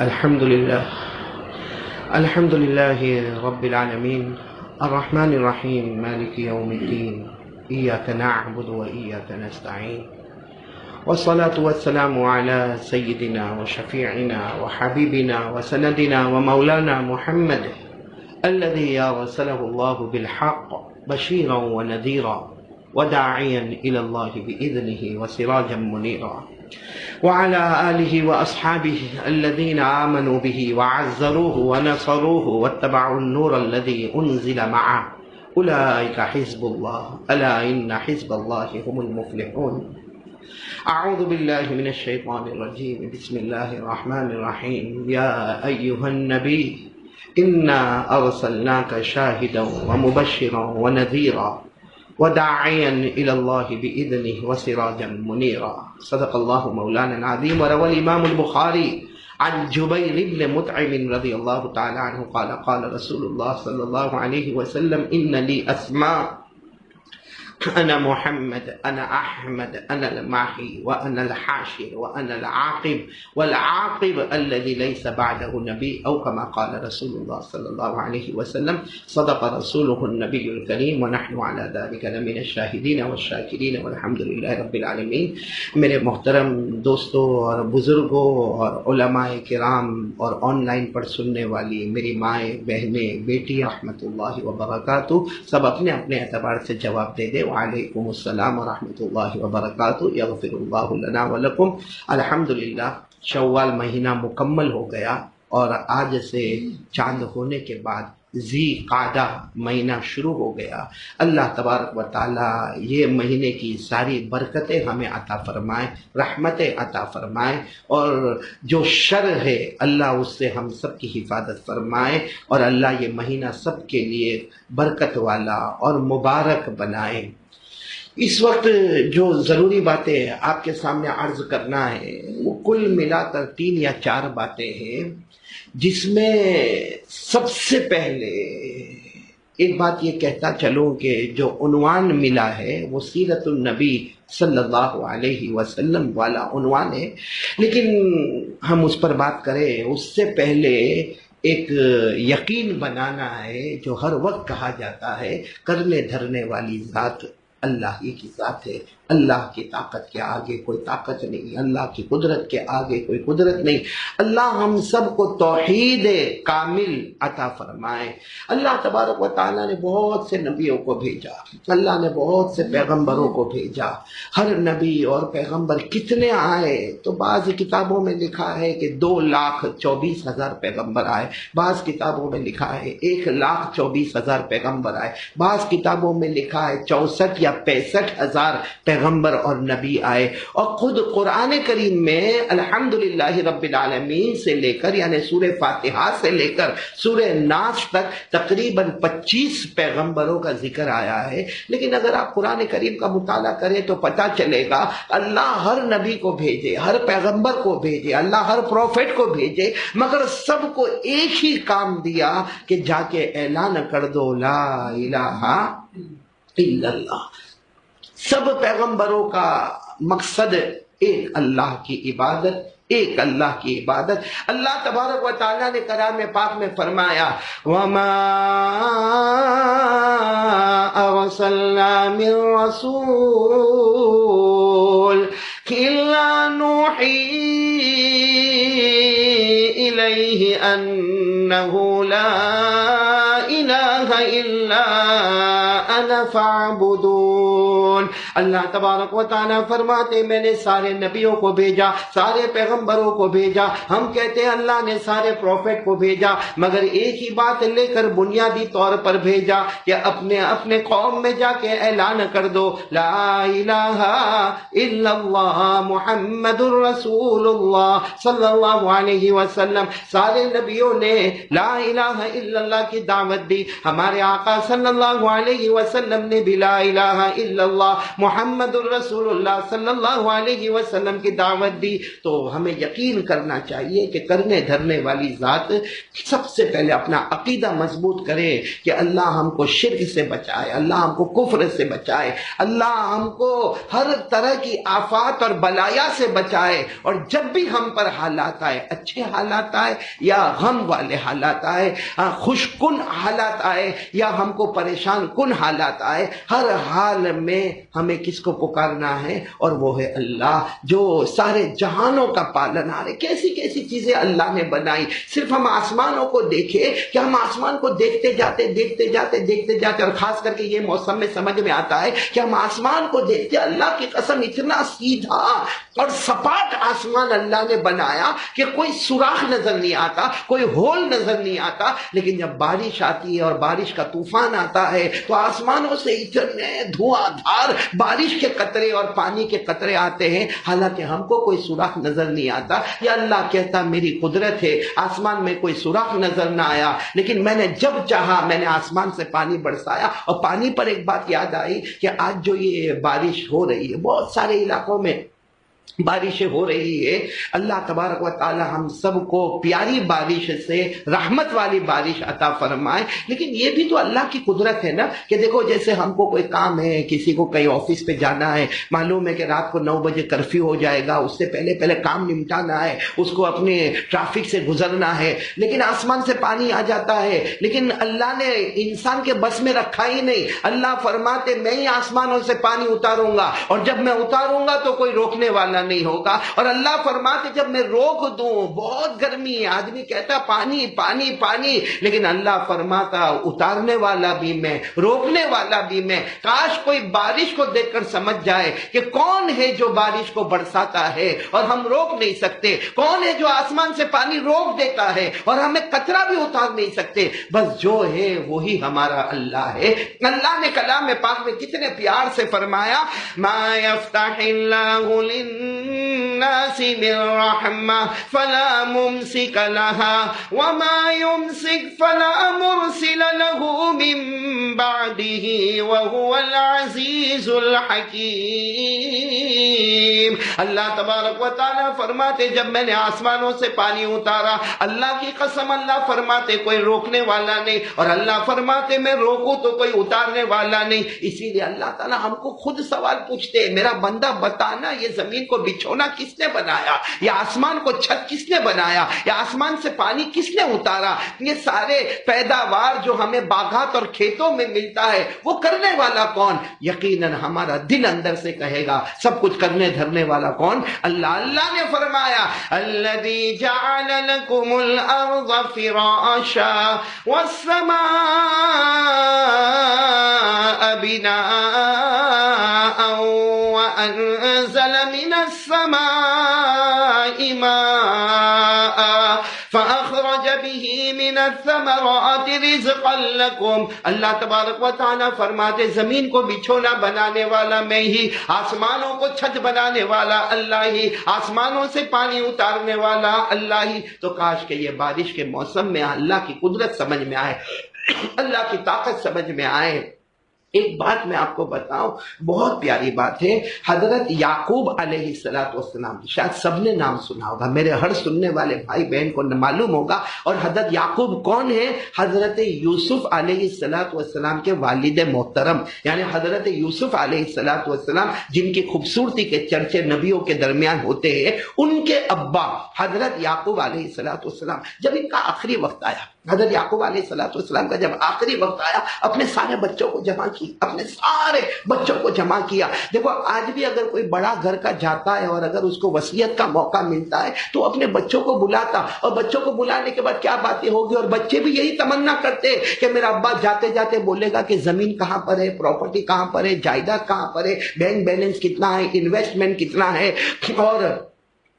الحمد لله رب العالمين الرحمن الرحيم مالك يوم الدين إياك نعبد وإياك نستعين والصلاة والسلام على سيدنا وشفيعنا وحبيبنا وسندنا ومولانا محمد الذي أرسله الله بالحق بشيرا ونذيرا وداعيا إلى الله بإذنه وسراجا منيرا وعلى آله وأصحابه الذين آمنوا به وعزروه ونصروه واتبعوا النور الذي أنزل معه أولئك حزب الله ألا إن حزب الله هم المفلحون. أعوذ بالله من الشيطان الرجيم. بسم الله الرحمن الرحيم. يا أيها النبي إنا أرسلناك شاهدا ومبشرا ونذيرا وداعيا إلى الله بإذنه وسراجا منيرا. صدق الله مولانا العظيم. وروى الإمام البخاري عن جبير بن مطعم رضي الله تعالى عنه قال قال رسول الله صلى الله عليه وسلم إن لي أسماء أنا محمد أنا أحمد أنا الماحي وأنا الحاشر وأنا العاقب والعاقب الذي ليس بعده نبي أو كما قال رسول الله صلى الله عليه وسلم. صدق رسوله النبي الكريم ونحن على ذلك لمن الشاهدين والشاكرين والحمد لله رب العالمين. میرے محترم دوستوں اور بزرگوں اور علماء کرام اور آن لائن پر سننے والی میری مائیں بہنیں بیٹی رحمۃ اللہ وبرکاتہ سب اپنے اپنے اعتبار سے جواب دے دے. وعلیکم السلام ورحمۃ اللہ وبرکاتہ. یغفر اللہ لنا ولکم. الحمدللہ شوال مہینہ مکمل ہو گیا اور آج سے چاند ہونے کے بعد ذی قعدہ مہینہ شروع ہو گیا. اللہ تبارک و تعالی یہ مہینے کی ساری برکتیں ہمیں عطا فرمائے، رحمتیں عطا فرمائے، اور جو شر ہے اللہ اس سے ہم سب کی حفاظت فرمائے، اور اللہ یہ مہینہ سب کے لیے برکت والا اور مبارک بنائے. اس وقت جو ضروری باتیں آپ کے سامنے عرض کرنا ہے وہ کل ملا کر 3 یا 4 باتیں ہیں، جس میں سب سے پہلے ایک بات یہ کہتا چلوں کہ جو عنوان ملا ہے وہ سیرت النبی صلی اللہ علیہ وسلم والا عنوان ہے، لیکن ہم اس پر بات کریں اس سے پہلے ایک یقین بنانا ہے جو ہر وقت کہا جاتا ہے کرنے دھرنے والی ذات اللہ ہی کی ذات ہے. اللہ کی طاقت کے آگے کوئی طاقت نہیں، اللہ کی قدرت کے آگے کوئی قدرت نہیں. اللہ ہم سب کو توحید کامل عطا فرمائے. اللہ تبارک و تعالیٰ نے بہت سے نبیوں کو بھیجا، اللہ نے بہت سے پیغمبروں کو بھیجا. ہر نبی اور پیغمبر کتنے آئے تو بعض کتابوں میں لکھا ہے کہ 2,24,000 پیغمبر آئے، بعض کتابوں میں لکھا ہے 1,24,000 پیغمبر آئے، بعض کتابوں میں لکھا ہے 64 یا 65,000 پیغمبر اور نبی آئے. اور خود قرآن کریم میں الحمدللہ رب العالمین سے لے کر یعنی سورہ فاتحہ سے لے کر سورہ ناس تک تقریباً 25 پیغمبروں کا ذکر آیا ہے. لیکن اگر آپ قرآن کریم کا مطالعہ کریں تو پتہ چلے گا اللہ ہر نبی کو بھیجے، ہر پیغمبر کو بھیجے، اللہ ہر پروفٹ کو بھیجے، مگر سب کو ایک ہی کام دیا کہ جا کے اعلان کر دو لا الہ الا اللہ. سب پیغمبروں کا مقصد ایک اللہ کی عبادت، ایک اللہ کی عبادت. اللہ تبارک و تعالیٰ نے کلام پاک میں فرمایا وَمَا أَرْسَلْنَا مِن رَّسُولٍ إِلَّا نُوحِي إِلَيْهِ أَنَّهُ لَا إِلَٰهَ إِلَّا أَنَا فَاعْبُدُونِ. اللہ تبارک و تعالیٰ فرماتے میں نے سارے نبیوں کو بھیجا، سارے پیغمبروں کو بھیجا. ہم کہتے ہیں اللہ نے سارے پروفٹ کو بھیجا، مگر ایک ہی بات لے کر بنیادی طور پر بھیجا کہ اپنے قوم میں جا کے اعلان کر دو لا الہ الا اللہ محمد الرسول اللہ صلی اللہ علیہ وسلم. سارے نبیوں نے لا الہ الا اللہ کی دعوت دی. ہمارے آقا صلی اللہ علیہ وسلم نے بھی لا الہ الا اللہ محمد الرسول اللہ صلی اللہ علیہ وسلم کی دعوت دی، تو ہمیں یقین کرنا چاہیے کہ کرنے دھرنے والی ذات سب سے پہلے اپنا عقیدہ مضبوط کرے کہ اللہ ہم کو شرک سے بچائے، اللہ ہم کو کفر سے بچائے، اللہ ہم کو ہر طرح کی آفات اور بلایا سے بچائے، اور جب بھی ہم پر حالات آئے، اچھے حالات آئے یا غم والے حالات آئے، خوش کن حالات آئے یا ہم کو پریشان کن حالات آئے، ہر حال میں ہمیں کس کو پکارنا ہے؟ اور وہ ہے اللہ جو سارے جہانوں کا پالنہار ہے۔ کیسی کیسی چیزیں اللہ نے بنائی، صرف ہم آسمانوں کو دیکھے کہ ہم آسمان کو دیکھتے جاتے، اور خاص کر کے یہ موسم میں سمجھ میں آتا ہے کہ ہم آسمان کو دیکھتے، اللہ کی قسم اتنا سیدھا اور سپاٹ آسمان اللہ نے بنایا کہ کوئی سوراخ نظر نہیں آتا، کوئی ہول نظر نہیں آتا، لیکن جب بارش آتی ہے اور بارش کا طوفان آتا ہے تو آسمانوں سے اتنے دھواں دھار بارش کے قطرے اور پانی کے قطرے آتے ہیں، حالانکہ ہم کو کوئی سوراخ نظر نہیں آتا۔ یا اللہ کہتا میری قدرت ہے، آسمان میں کوئی سوراخ نظر نہ آیا، لیکن میں نے جب چاہا میں نے آسمان سے پانی برسایا۔ اور پانی پر ایک بات یاد آئی کہ آج جو یہ بارش ہو رہی ہے بہت سارے علاقوں میں بارشیں ہو رہی ہے، اللہ تبارک و تعالی ہم سب کو پیاری بارش سے رحمت والی بارش عطا فرمائے۔ لیکن یہ بھی تو اللہ کی قدرت ہے نا کہ دیکھو جیسے ہم کو کوئی کام ہے، کسی کو کہیں آفس پہ جانا ہے، معلوم ہے کہ رات کو 9 بجے کرفیو ہو جائے گا، اس سے پہلے کام نمٹانا ہے، اس کو اپنے ٹریفک سے گزرنا ہے، لیکن آسمان سے پانی آ جاتا ہے، لیکن اللہ نے انسان کے بس میں رکھا ہی نہیں۔ اللہ فرماتے میں ہی آسمانوں سے پانی اتاروں گا، اور جب میں اتاروں گا تو کوئی روکنے والا نہیں ہوگا، اور اللہ فرماتے جب میں روک دوں، بہت گرمی ہے، آدمی کہتا پانی پانی پانی، لیکن اللہ فرماتا اتارنے والا بھی میں، روکنے والا بھی میں۔ کاش کوئی بارش کو دیکھ کر سمجھ جائے کہ کون ہے جو بارش کو برساتا ہے اور ہم روک نہیں سکتے، کون ہے جو آسمان سے پانی روک دیتا ہے اور ہمیں قطرہ بھی اتار نہیں سکتے، بس جو ہے وہی ہمارا اللہ ہے۔ اللہ نے کلام پاک میں کتنے پیار سے فرمایا، ما یفتح اللہ للناس من رحمہ فلا ممسک لها وما يمسک فلا مرسل له من بعده وهو العزیز الحکیم۔ اللہ تبارک و تعالیٰ فرماتے جب میں نے آسمانوں سے پانی اتارا، اللہ کی قسم اللہ فرماتے کوئی روکنے والا نہیں، اور اللہ فرماتے میں روکوں تو کوئی اتارنے والا نہیں۔ اسی لیے اللہ تعالیٰ ہم کو خود سوال پوچھتے ہیں، میرا بندہ بتانا یہ زمین کو بچھونا کس نے بنایا، یا آسمان کو چھت کس نے بنایا، یا آسمان سے پانی کس نے اتارا؟ یہ سارے پیداوار جو ہمیں باغات اور کھیتوں میں ملتا ہے وہ کرنے والا کون؟ یقیناً ہمارا دل اندر سے کہے گا سب کچھ کرنے دھرنے والا کون؟ اللہ۔ اللہ نے فرمایا الذی جعل لکم الارض فراشا والسماء بناء وانزل من السماء ماء فأخرج به من الثمرات رزقا لكم۔ اللہ تبارک و تعالیٰ فرماتے زمین کو بچھونا بنانے والا میں ہی، آسمانوں کو چھت بنانے والا اللہ ہی، آسمانوں سے پانی اتارنے والا اللہ ہی۔ تو کاش کہ یہ بارش کے موسم میں اللہ کی قدرت سمجھ میں آئے، اللہ کی طاقت سمجھ میں آئے۔ ایک بات میں آپ کو بتاؤں، بہت پیاری بات ہے، حضرت یعقوب علیہ السلام، شاید سب نے نام سنا ہوگا، میرے ہر سننے والے بھائی بہن کو معلوم ہوگا۔ اور حضرت یعقوب کون ہے؟ حضرت یوسف علیہ السلام کے والد محترم، یعنی حضرت یوسف علیہ السلام جن کی خوبصورتی کے چرچے نبیوں کے درمیان ہوتے ہیں، ان کے ابا حضرت یعقوب علیہ السلام جب ان کا آخری وقت آیا، حضرت یعقوب علیہ السلام کا جب آخری وقت آیا، اپنے سارے بچوں کو جمع کیا، اپنے سارے بچوں کو جمع کیا۔ دیکھو آج بھی اگر کوئی بڑا گھر کا جاتا ہے اور اگر اس کو وصیت کا موقع ملتا ہے تو اپنے بچوں کو بلاتا، اور بچوں کو بلانے کے بعد کیا باتیں ہوگی، اور بچے بھی یہی تمنا کرتے کہ میرا ابا جاتے جاتے بولے گا کہ زمین کہاں پر ہے، پراپرٹی کہاں پر ہے، جائیداد کہاں پر ہے، بینک بیلنس کتنا ہے، انویسٹمنٹ کتنا ہے، اور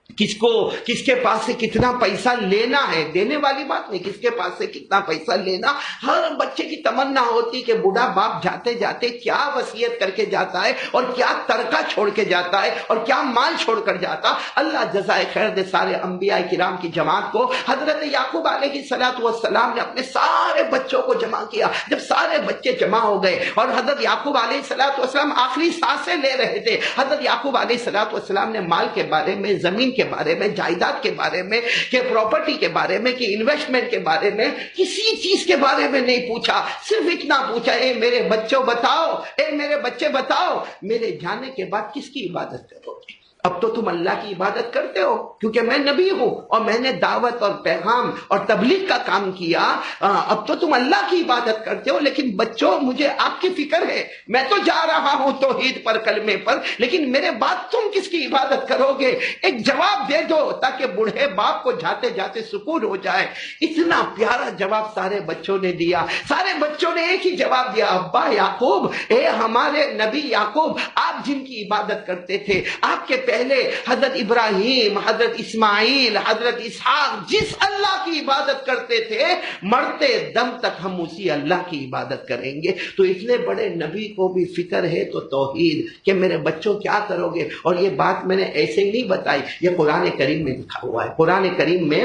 کس کے پاس سے کتنا پیسہ لینا ہے، دینے والی بات نہیں، کس کے پاس سے کتنا پیسہ لینا۔ ہر بچے کی تمنا ہوتی کہ بوڑھا باپ جاتے جاتے کیا وصیت کر کے جاتا ہے اور کیا ترکہ چھوڑ کے جاتا ہے اور کیا مال چھوڑ کر جاتا۔ اللہ جزائے خیر دے سارے انبیاء کرام کی جماعت کو۔ حضرت یعقوب علیہ السلام نے اپنے سارے بچوں کو جمع کیا۔ جب سارے بچے جمع ہو گئے اور حضرت یعقوب علیہ السلام آخری سانسیں لے رہے تھے، حضرت یعقوب علیہ السلام نے مال کے بارے میں، زمین کے بارے میں، جائیداد کے بارے میں، کہ پراپرٹی کے بارے میں، کہ انویسٹمنٹ کے بارے میں، کسی چیز کے بارے میں نہیں پوچھا، صرف اتنا پوچھا، اے میرے بچوں بتاؤ، اے میرے بچے بتاؤ، میرے جانے کے بعد کس کی عبادت کرو گے؟ اب تو تم اللہ کی عبادت کرتے ہو کیونکہ میں نبی ہوں اور میں نے دعوت اور پیغام اور تبلیغ کا کام کیا، اب تو تم اللہ کی عبادت کرتے ہو، لیکن بچوں مجھے آپ کی فکر ہے، میں تو جا رہا ہوں توحید پر، کلمے پر، لیکن میرے بعد تم کس کی عبادت کرو گے؟ ایک جواب دے دو تاکہ بوڑھے باپ کو جاتے جاتے سکون ہو جائے۔ اتنا پیارا جواب سارے بچوں نے دیا۔ سارے بچوں نے ایک ہی جواب دیا، ابا یعقوب، اے ہمارے نبی یعقوب، آپ جن کی عبادت کرتے تھے، آپ کے پہلے حضرت ابراہیم، حضرت اسماعیل، حضرت اسحاق جس اللہ کی عبادت کرتے تھے، مرتے دم تک ہم اسی اللہ کی عبادت کریں گے۔ تو اتنے بڑے نبی کو بھی فکر ہے تو توحید کہ میرے بچوں کیا کرو گے۔ اور یہ بات میں نے ایسے ہی نہیں بتائی، یہ قرآن کریم میں لکھا ہوا ہے۔ قرآن کریم میں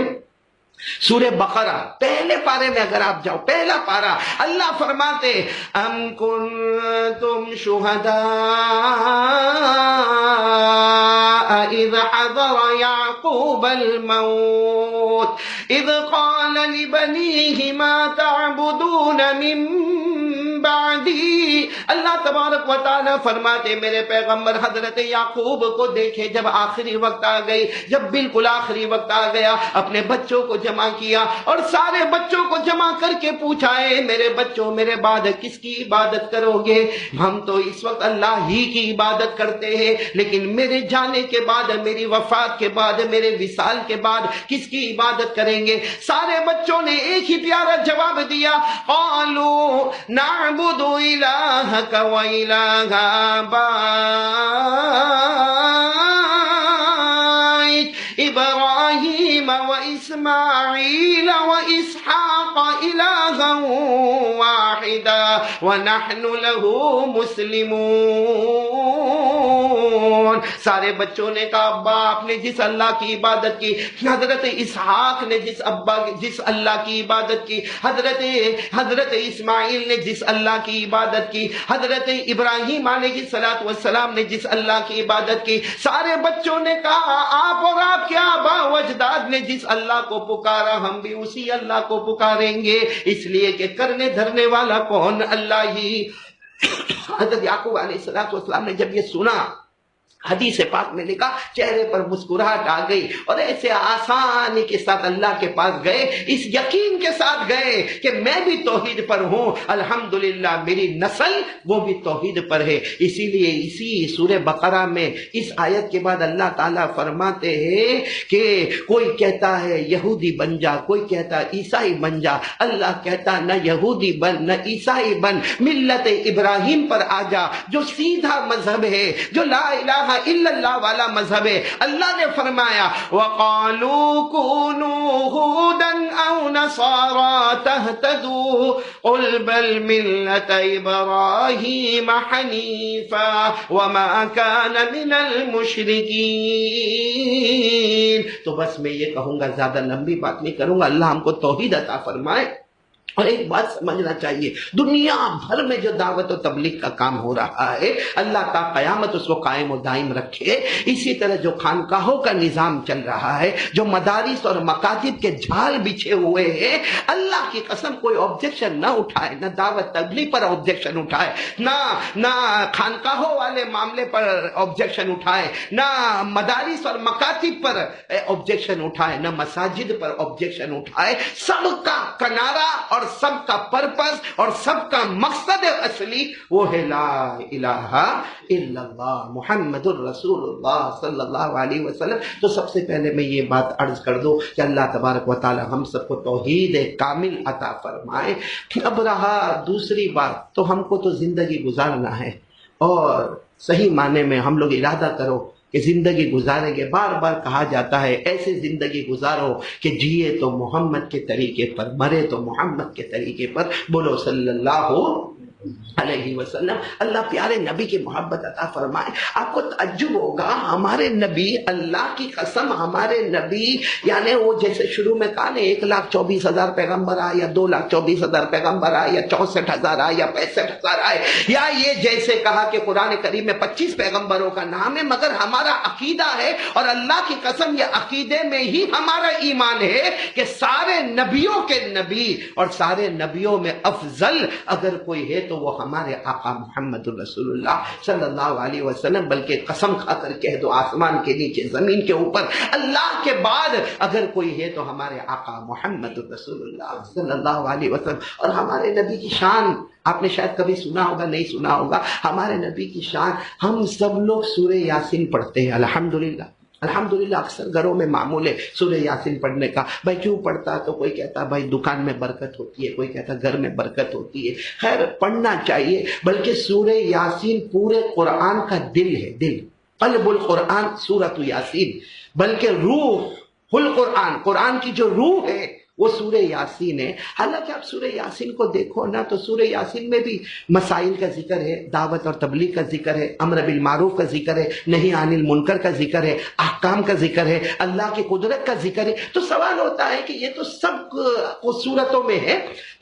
سورہ بقرہ پہلے پارے میں اگر آپ جاؤ، پہلا پارہ، اللہ فرماتے ام کنتم شہداء اذ حضر یعقوب الموت اذ قال لبنیہ ما تعبدون من بعدی۔ اللہ تبارک و تعالیٰ فرماتے میرے پیغمبر حضرت یعقوب کو دیکھے جب آخری وقت آ گئی، جب بالکل آخری وقت آ گیا، اپنے بچوں کو جمع کیا اور سارے بچوں کو جمع کر کے پوچھا، اے میرے بچوں، میرے بعد کس کی عبادت کرو گے؟ ہم تو اس وقت اللہ ہی کی عبادت کرتے ہیں، لیکن میرے جانے کے بعد، میری وفات کے بعد، میرے وصال کے بعد کس کی عبادت کریں گے؟ سارے بچوں نے ایک ہی پیارا جواب دیا، قالوا نعبد الہک و الہ آبائک ابراہیم و اسماعیل و اسحاق الہا واحدا ونحن له مسلمون۔ سارے بچوں نے کہا، ابا آپ نے جس اللہ کی عبادت کی، حضرت اسحاق نے جس اللہ کی عبادت کی، حضرت اسماعیل نے جس اللہ کی عبادت کی، حضرت ابراہیم علیہ السلام نے جس اللہ کی عبادت کی، سارے بچوں نے کہا آپ اور آپ کے آبا و اجداد نے جس اللہ کو پکارا ہم بھی اسی اللہ کو پکاریں گے، اس لیے کہ کرنے دھرنے والا کون؟ اللہ ہی۔ حضرت یعقوب علیہ السلام نے جب یہ سنا، حدیث پاک میں لکھا، چہرے پر مسکراہٹ آ گئی اور ایسے آسانی کے ساتھ اللہ کے پاس گئے، اس یقین کے ساتھ گئے کہ میں بھی توحید پر ہوں، الحمدللہ میری نسل وہ بھی توحید پر ہے۔ اسی لیے اسی سورہ بقرہ میں اس آیت کے بعد اللہ تعالیٰ فرماتے ہیں کہ کوئی کہتا ہے یہودی بن جا، کوئی کہتا ہے عیسائی بن جا، اللہ کہتا نہ یہودی بن نہ عیسائی بن، ملت ابراہیم پر آ جا، جو سیدھا مذہب ہے، جو لا الہ الا اللہ والا مذہب ہے۔ اللہ نے فرمایا وَقَالُوا كُونُوا هُودًا أَوْ نَصَارَىٰ تَهْتَدُوا قُلْ بَلْ مِلَّةَ إِبْرَاهِيمَ حَنِيفًا وَمَا كَانَ مِنَ الْمُشْرِكِينَ۔ تو بس میں یہ کہوں گا، زیادہ لمبی بات نہیں کروں گا، اللہ ہم کو توحید عطا فرمائے۔ اور ایک بات سمجھنا چاہیے، دنیا بھر میں جو دعوت و تبلیغ کا کام ہو رہا ہے، اللہ تا قیامت اس کو قائم و دائم رکھے۔ اسی طرح جو خانقاہوں کا نظام چل رہا ہے، جو مدارس اور مکاتب کے جھال بچھے ہوئے ہیں، اللہ کی قسم کوئی آبجیکشن نہ اٹھائے، نہ دعوت تبلیغ پر آبجیکشن اٹھائے، نہ خانقاہوں والے معاملے پر آبجیکشن اٹھائے، نہ مدارس اور مکاتب پر آبجیکشن اٹھائے، نہ مساجد پر آبجیکشن اٹھائے۔ سب کا کنارہ اور سب کا پرپس اور سب کا مقصد اصلی وہ ہے لا الہ الا اللہ محمد الرسول اللہ صلی اللہ علیہ وسلم۔ تو سب سے پہلے میں یہ بات عرض کر دوں کہ اللہ تبارک و تعالی ہم سب کو توحید کامل عطا فرمائے۔ اب رہا دوسری بات، تو ہم کو تو زندگی گزارنا ہے، اور صحیح معنی میں ہم لوگ ارادہ کرو کہ زندگی گزاریں گے، بار بار کہا جاتا ہے ایسی زندگی گزارو کہ جیے تو محمد کے طریقے پر، مرے تو محمد کے طریقے پر، بولو صلی اللہ علیہ وسلم۔ اللہ پیارے نبی کی محبت عطا فرمائے۔ آپ کو تعجب ہوگا، ہمارے نبی، اللہ کی قسم ہمارے نبی، یعنی وہ جیسے شروع میں کہا نا 1,24,000 پیغمبر آئے یا 2,24,000 پیغمبر آئے یا 64,000 آئے یا 65,000 آئے، یا یہ جیسے کہا کہ قرآن کریم میں 25 پیغمبروں کا نام ہے، مگر ہمارا عقیدہ ہے، اور اللہ کی قسم یہ عقیدے میں ہی ہمارا ایمان ہے کہ سارے نبیوں کے نبی اور سارے نبیوں میں افضل اگر کوئی ہے تو وہ ہمارے آقا محمد الرسول اللہ صلی اللہ علیہ وسلم، بلکہ قسم کھا کر کہہ دو آسمان کے نیچے زمین کے اوپر اللہ کے بعد اگر کوئی ہے تو ہمارے آقا محمد الرسول اللہ صلی اللہ علیہ وسلم۔ اور ہمارے نبی کی شان آپ نے شاید کبھی سنا ہوگا، نہیں سنا ہوگا، ہمارے نبی کی شان، ہم سب لوگ سورہ یاسین پڑھتے ہیں الحمدللہ۔ الحمدللہ اکثر گھروں میں معمول ہے سورہ یاسین پڑھنے کا۔ بھائی کیوں پڑھتا؟ تو کوئی کہتا بھائی دکان میں برکت ہوتی ہے، کوئی کہتا گھر میں برکت ہوتی ہے۔ خیر پڑھنا چاہیے، بلکہ سورہ یاسین پورے قرآن کا دل ہے، دل، قلب القرآن سورۃ یاسین، بلکہ روح القرآن، قرآن کی جو روح ہے وہ سورہ یاسین ہے۔ حالانکہ آپ سورہ یاسین کو دیکھو نا تو سورہ یاسین میں بھی مسائل کا ذکر ہے، دعوت اور تبلیغ کا ذکر ہے، امر بالمعروف کا ذکر ہے، نہی عن المنکر کا ذکر ہے، احکام کا ذکر ہے، اللہ کی قدرت کا ذکر ہے۔ تو سوال ہوتا ہے کہ یہ تو سب صورتوں میں ہے،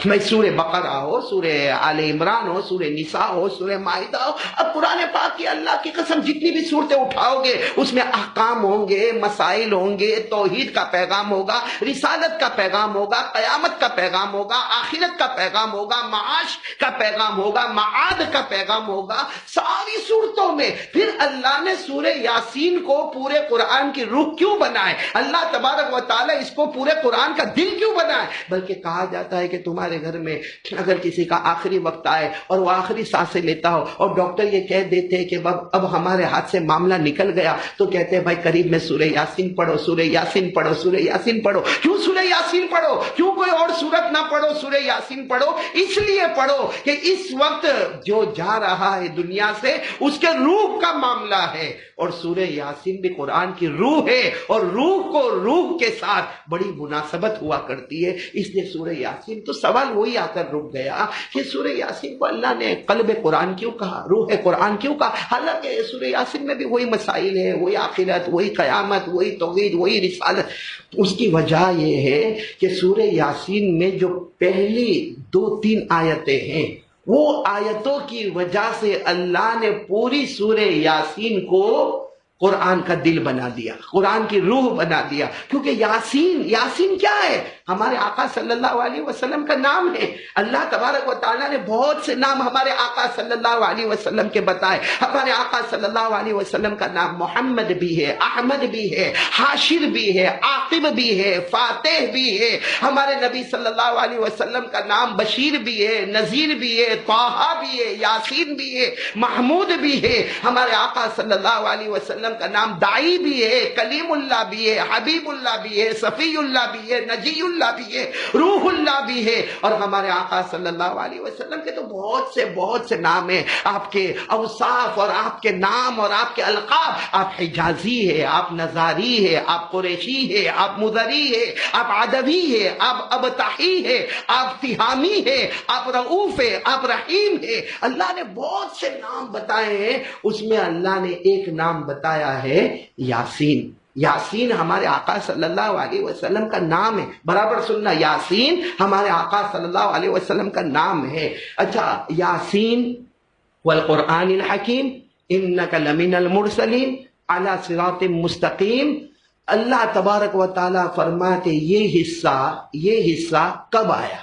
میں سورہ بقرہ ہو، سورہ آل عمران ہو، سورہ نساء ہو، سورہ مائدہ ہو، اب قرآن پاک کی اللہ کی قسم جتنی بھی صورتیں اٹھاؤ گے اس میں احکام ہوں گے، مسائل ہوں گے، توحید کا پیغام ہوگا، رسالت کا پیغام ہوگا، قیامت کا پیغام ہوگا، آخرت کا پیغام ہوگا، معاش کا پیغام ہوگا، معاد کا پیغام ہوگا، ساری صورتوں میں۔ پھر اللہ نے سورہ یاسین کو پورے قرآن کی روح کیوں بنائے؟ اللہ تبارک و تعالیٰ اس کو پورے قرآن کا دل کیوں بنائے؟ بلکہ کہا جاتا ہے کہ تمہارے گھر میں اگر کسی کا آخری وقت آئے اور وہ آخری سانسیں لیتا ہو اور ڈاکٹر یہ کہہ دیتے کہ اب ہمارے ہاتھ سے معاملہ نکل گیا، تو کہتے ہیں بھائی قریب میں سورہ یاسین پڑھو، سورہ یاسین پڑھو، سورہ یاسین پڑھو۔ کیوں سورہ یاسین پڑھو؟ کیوں کوئی اور سورت نہ پڑھو؟ سورہ یاسین پڑھو اس لیے پڑھو کہ اس وقت جو جا رہا ہے دنیا سے اس کے روح کا معاملہ ہے، اور سورہ یاسین بھی قرآن کی روح ہے، اور روح کو روح کے ساتھ بڑی مناسبت ہوا کرتی ہے، اس لیے سورہ یاسین۔ تو سوال وہی آ کر رک گیا کہ سورہ یاسین کو اللہ نے قلب قرآن کیوں کہا، روح قرآن کیوں کہا؟ حالانکہ سورہ یاسین میں بھی وہی مسائل ہے، وہی آخرت، وہی قیامت، وہی توحید، وہی رسالت۔ اس کی وجہ یہ ہے کہ سورہ یاسین میں جو پہلی 2-3 آیتیں ہیں، وہ آیتوں کی وجہ سے اللہ نے پوری سورہ یاسین کو قرآن کا دل بنا دیا، قرآن کی روح بنا دیا۔ کیونکہ یاسین کیا ہے؟ ہمارے آقا صلی اللہ علیہ وسلم کا نام ہے۔ اللہ تبارک و تعالیٰ نے بہت سے نام ہمارے آقا صلی اللہ علیہ وسلم کے بتائے۔ ہمارے آقا صلی اللہ علیہ وسلم کا نام محمد بھی ہے، احمد بھی ہے، حاشر بھی ہے، عاقب بھی ہے، فاتح بھی ہے۔ ہمارے نبی صلی اللہ علیہ وسلم کا نام بشیر بھی ہے، نذیر بھی ہے، طٰہٰ بھی ہے، یاسین بھی ہے، محمود بھی ہے۔ ہمارے آقا صلی اللہ علیہ وسلم کا نام داعی بھی ہے، کلیم اللہ بھی ہے، حبیب اللہ بھی ہے، صفی اللہ بھی ہے، نجی اللہ بھی ہے، روح اللہ بھی ہے۔ اور ہمارے آقا صلی اللہ علیہ وسلم کے تو بہت سے نام ہیں۔ آپ کے اوصاف اور آپ کے نام اور آپ کے القاب، آپ حجازی ہے، آپ نزاری ہے، آپ قریشی ہے، آپ مدری ہے، آپ عدوی ہے، آپ ابتحی ہے، آپ تہامی ہے، آپ رؤوف ہے، آپ رحیم ہے۔ اللہ نے بہت سے نام بتائے ہیں، اس میں اللہ نے ایک نام بتایا ہے یاسین۔ یاسین ہمارے آقا صلی اللہ علیہ وسلم کا نام ہے، برابر سننا، یاسین ہمارے آقا صلی اللہ علیہ وسلم کا نام ہے۔ اچھا، یاسین والقرآن الحکیم انک لمن المرسلین علی صراط مستقیم۔ اللہ تبارک و تعالیٰ فرماتے یہ حصہ کب آیا؟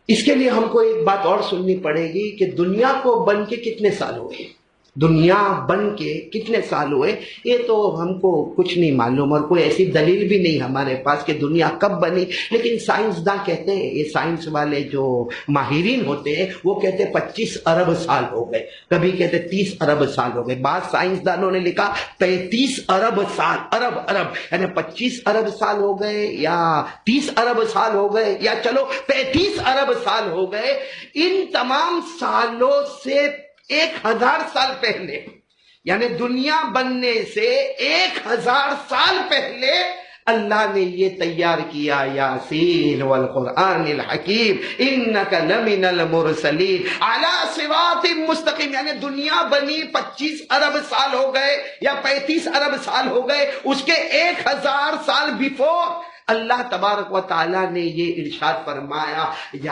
اس کے لیے ہم کو ایک بات اور سننی پڑے گی کہ دنیا کو بن کے کتنے سال ہوئے، دنیا بن کے کتنے سال ہوئے، یہ تو ہم کو کچھ نہیں معلوم، اور کوئی ایسی دلیل بھی نہیں ہمارے پاس کہ دنیا کب بنی۔ لیکن سائنسداں کہتے ہیں، یہ سائنس والے جو ماہرین ہوتے ہیں وہ کہتے ہیں 25 ارب سال ہو گئے، کبھی کہتے 30 ارب سال ہو گئے، بعض سائنسدانوں نے لکھا 33 ارب سال، ارب یعنی 25 ارب سال ہو گئے یا 30 ارب سال ہو گئے یا چلو 35 ارب سال ہو گئے۔ ان تمام سالوں سے 1000 سال پہلے یعنی دنیا بننے سے 1000 سال پہلے اللہ نے یہ تیار کیا، یاسین والقرآن الحکیم انک لمن المرسلین علی صراط مستقیم. یعنی دنیا بنی 25 ارب سال ہو گئے یا 35 ارب سال ہو گئے، اس کے 1000 سال بیفور اللہ تبارک و تعالیٰ نے یہ ارشاد فرمایا.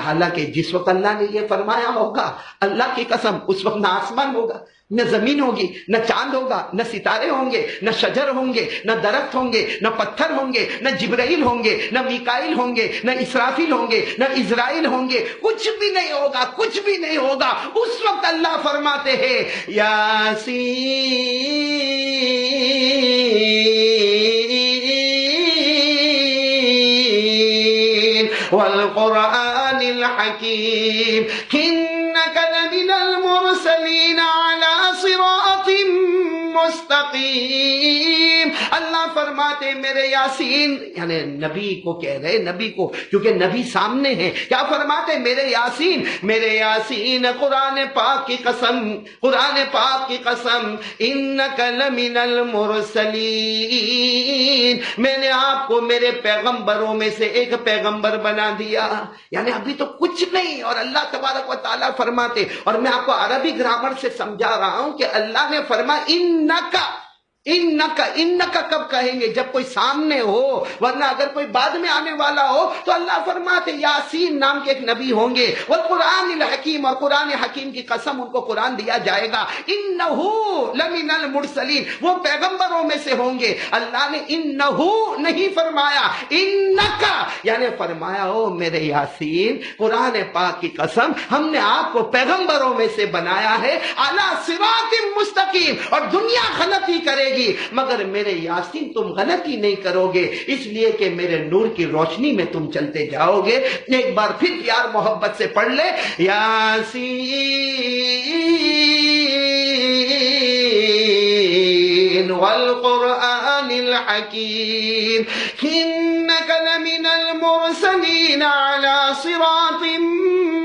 حالانکہ جس وقت اللہ نے یہ فرمایا ہوگا، اللہ کی قسم اس وقت نہ آسمان ہوگا، نہ زمین ہوگی، نہ چاند ہوگا، نہ ستارے ہوں گے، نہ شجر ہوں گے، نہ درخت ہوں گے، نہ پتھر ہوں گے، نہ جبرائیل ہوں گے، نہ میکائیل ہوں گے، نہ اسرافیل ہوں گے، نہ اسرائیل ہوں گے. کچھ بھی نہیں ہوگا، کچھ بھی نہیں ہوگا. اس وقت اللہ فرماتے ہیں یاسین والقرآن الحکیم انک لمن المرسلین علی صراط مستقیم. اللہ فرماتے میرے یاسین، یعنی نبی کو کہہ رہے، نبی کو، کیونکہ نبی سامنے ہیں. کیا فرماتے میرے یاسین، میرے یاسین قرآن پاک کی قسم، قرآن پاک کی قسم انک لمن المرسلین، میں نے آپ کو میرے پیغمبروں میں سے ایک پیغمبر بنا دیا. یعنی ابھی تو کچھ نہیں، اور اللہ تبارک و تعالیٰ فرماتے، اور میں آپ کو عربی گرامر سے سمجھا رہا ہوں کہ اللہ نے فرمایا انکا. انکا کب کہیں گے؟ جب کوئی سامنے ہو، ورنہ اگر کوئی بعد میں آنے والا ہو تو اللہ فرماتے یاسین نام کے ایک نبی ہوں گے، والقرآن الحکیم، اور قرآن حکیم کی قسم ان کو قرآن دیا جائے گا. انہو لمن المرسلین، وہ پیغمبروں میں سے ہوں گے. اللہ نے انہو نہیں فرمایا، انکا، یعنی فرمایا ہو میرے یاسین قرآن پاک کی قسم ہم نے آپ کو پیغمبروں میں سے بنایا ہے علی صراط مستقیم. اور دنیا غلطی کرے گی مگر میرے یاسین تم غلطی نہیں کرو گے، اس لیے کہ میرے نور کی روشنی میں تم چلتے جاؤ گے. ایک بار پھر پیار محبت سے پڑھ لے یاسین والقرآن الحکیم انک لمن المرسلین علی صراط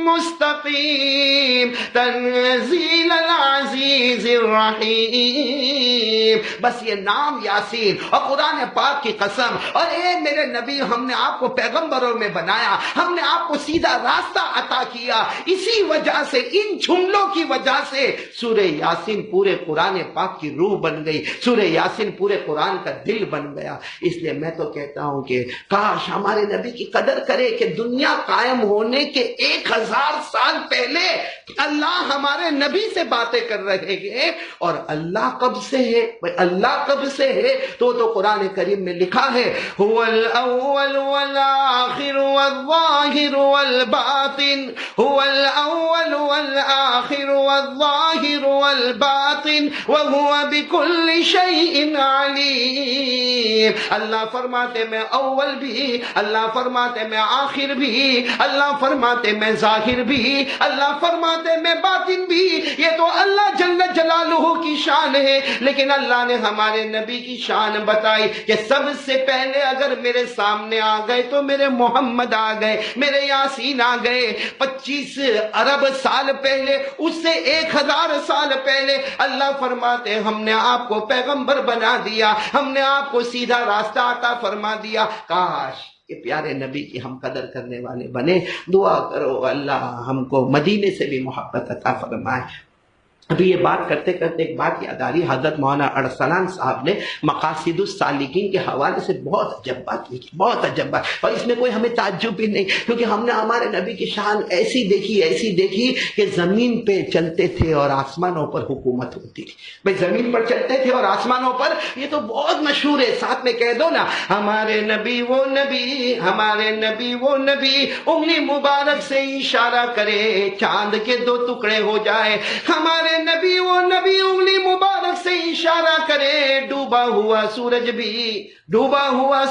مستقیم تنزیل العزیز الرحیم. بس یہ نام یاسین اور قرآن پاک کی قسم، اور اے میرے نبی ہم نے آپ کو پیغمبروں میں بنایا، ہم نے آپ کو سیدھا راستہ عطا کیا. اسی وجہ سے، ان جملوں کی وجہ سے سورہ یاسین پورے قرآن پاک کی روح بن گئی، سورہ یاسین پورے قرآن کا دل بن گیا. اس لیے میں تو کہتا ہوں کہ کاش ہمارے نبی کی قدر کرے کہ دنیا قائم ہونے کے 1000 سال پہلے اللہ ہمارے نبی سے باتیں کر رہے ہیں. اور اللہ کب سے ہے؟ اللہ کب سے ہے؟ تو قرآن کریم میں لکھا ہے هو الاول والآخر والظاہر والباطن، هو الاول والآخر والظاہر والباطن وهو بكل شيء علیم. اللہ فرماتے میں اول بھی، اللہ فرماتے میں آخر بھی، اللہ فرماتے میں ظاہر بھی، اللہ فرماتے میں باطن بھی. یہ تو اللہ جل جلالہ کی شان ہے، لیکن اللہ نے ہمارے نبی کی شان بتائی کہ سب سے پہلے اگر میرے سامنے آ گئے تو میرے محمد آ گئے، میرے یاسین آ گئے. 25 ارب سال پہلے، اس سے 1000 سال پہلے اللہ فرماتے ہم نے آپ کو پیغمبر بنا دیا، ہم نے آپ کو سیدھا راستہ عطا فرما دیا. کاش کہ پیارے نبی کی ہم قدر کرنے والے بنے. دعا کرو اللہ ہم کو مدینے سے بھی محبت عطا فرمائے. ابھی یہ بات کرتے کرتے ایک بات یاد آ رہی، حضرت مولانا ارسلان صاحب نے مقاصد السالکین کے حوالے سے بہت عجب بات لکھی، بہت عجب بات. اور اس میں کوئی ہمیں تعجب بھی نہیں، کیونکہ ہم نے ہمارے نبی کی شان ایسی دیکھی کہ زمین پہ چلتے تھے اور آسمانوں پر حکومت ہوتی تھی. بھائی زمین پر چلتے تھے اور آسمانوں پر، یہ تو بہت مشہور ہے. ساتھ میں کہہ دو نا ہمارے نبی وہ نبی، ہمارے نبی وہ نبی، انگلی مبارک سے اشارہ کرے چاند کے 2 ٹکڑے ہو جائے. ہمارے نبی وہ نبی انگلی مبارک سے اشارہ کرے ڈوبا ہوا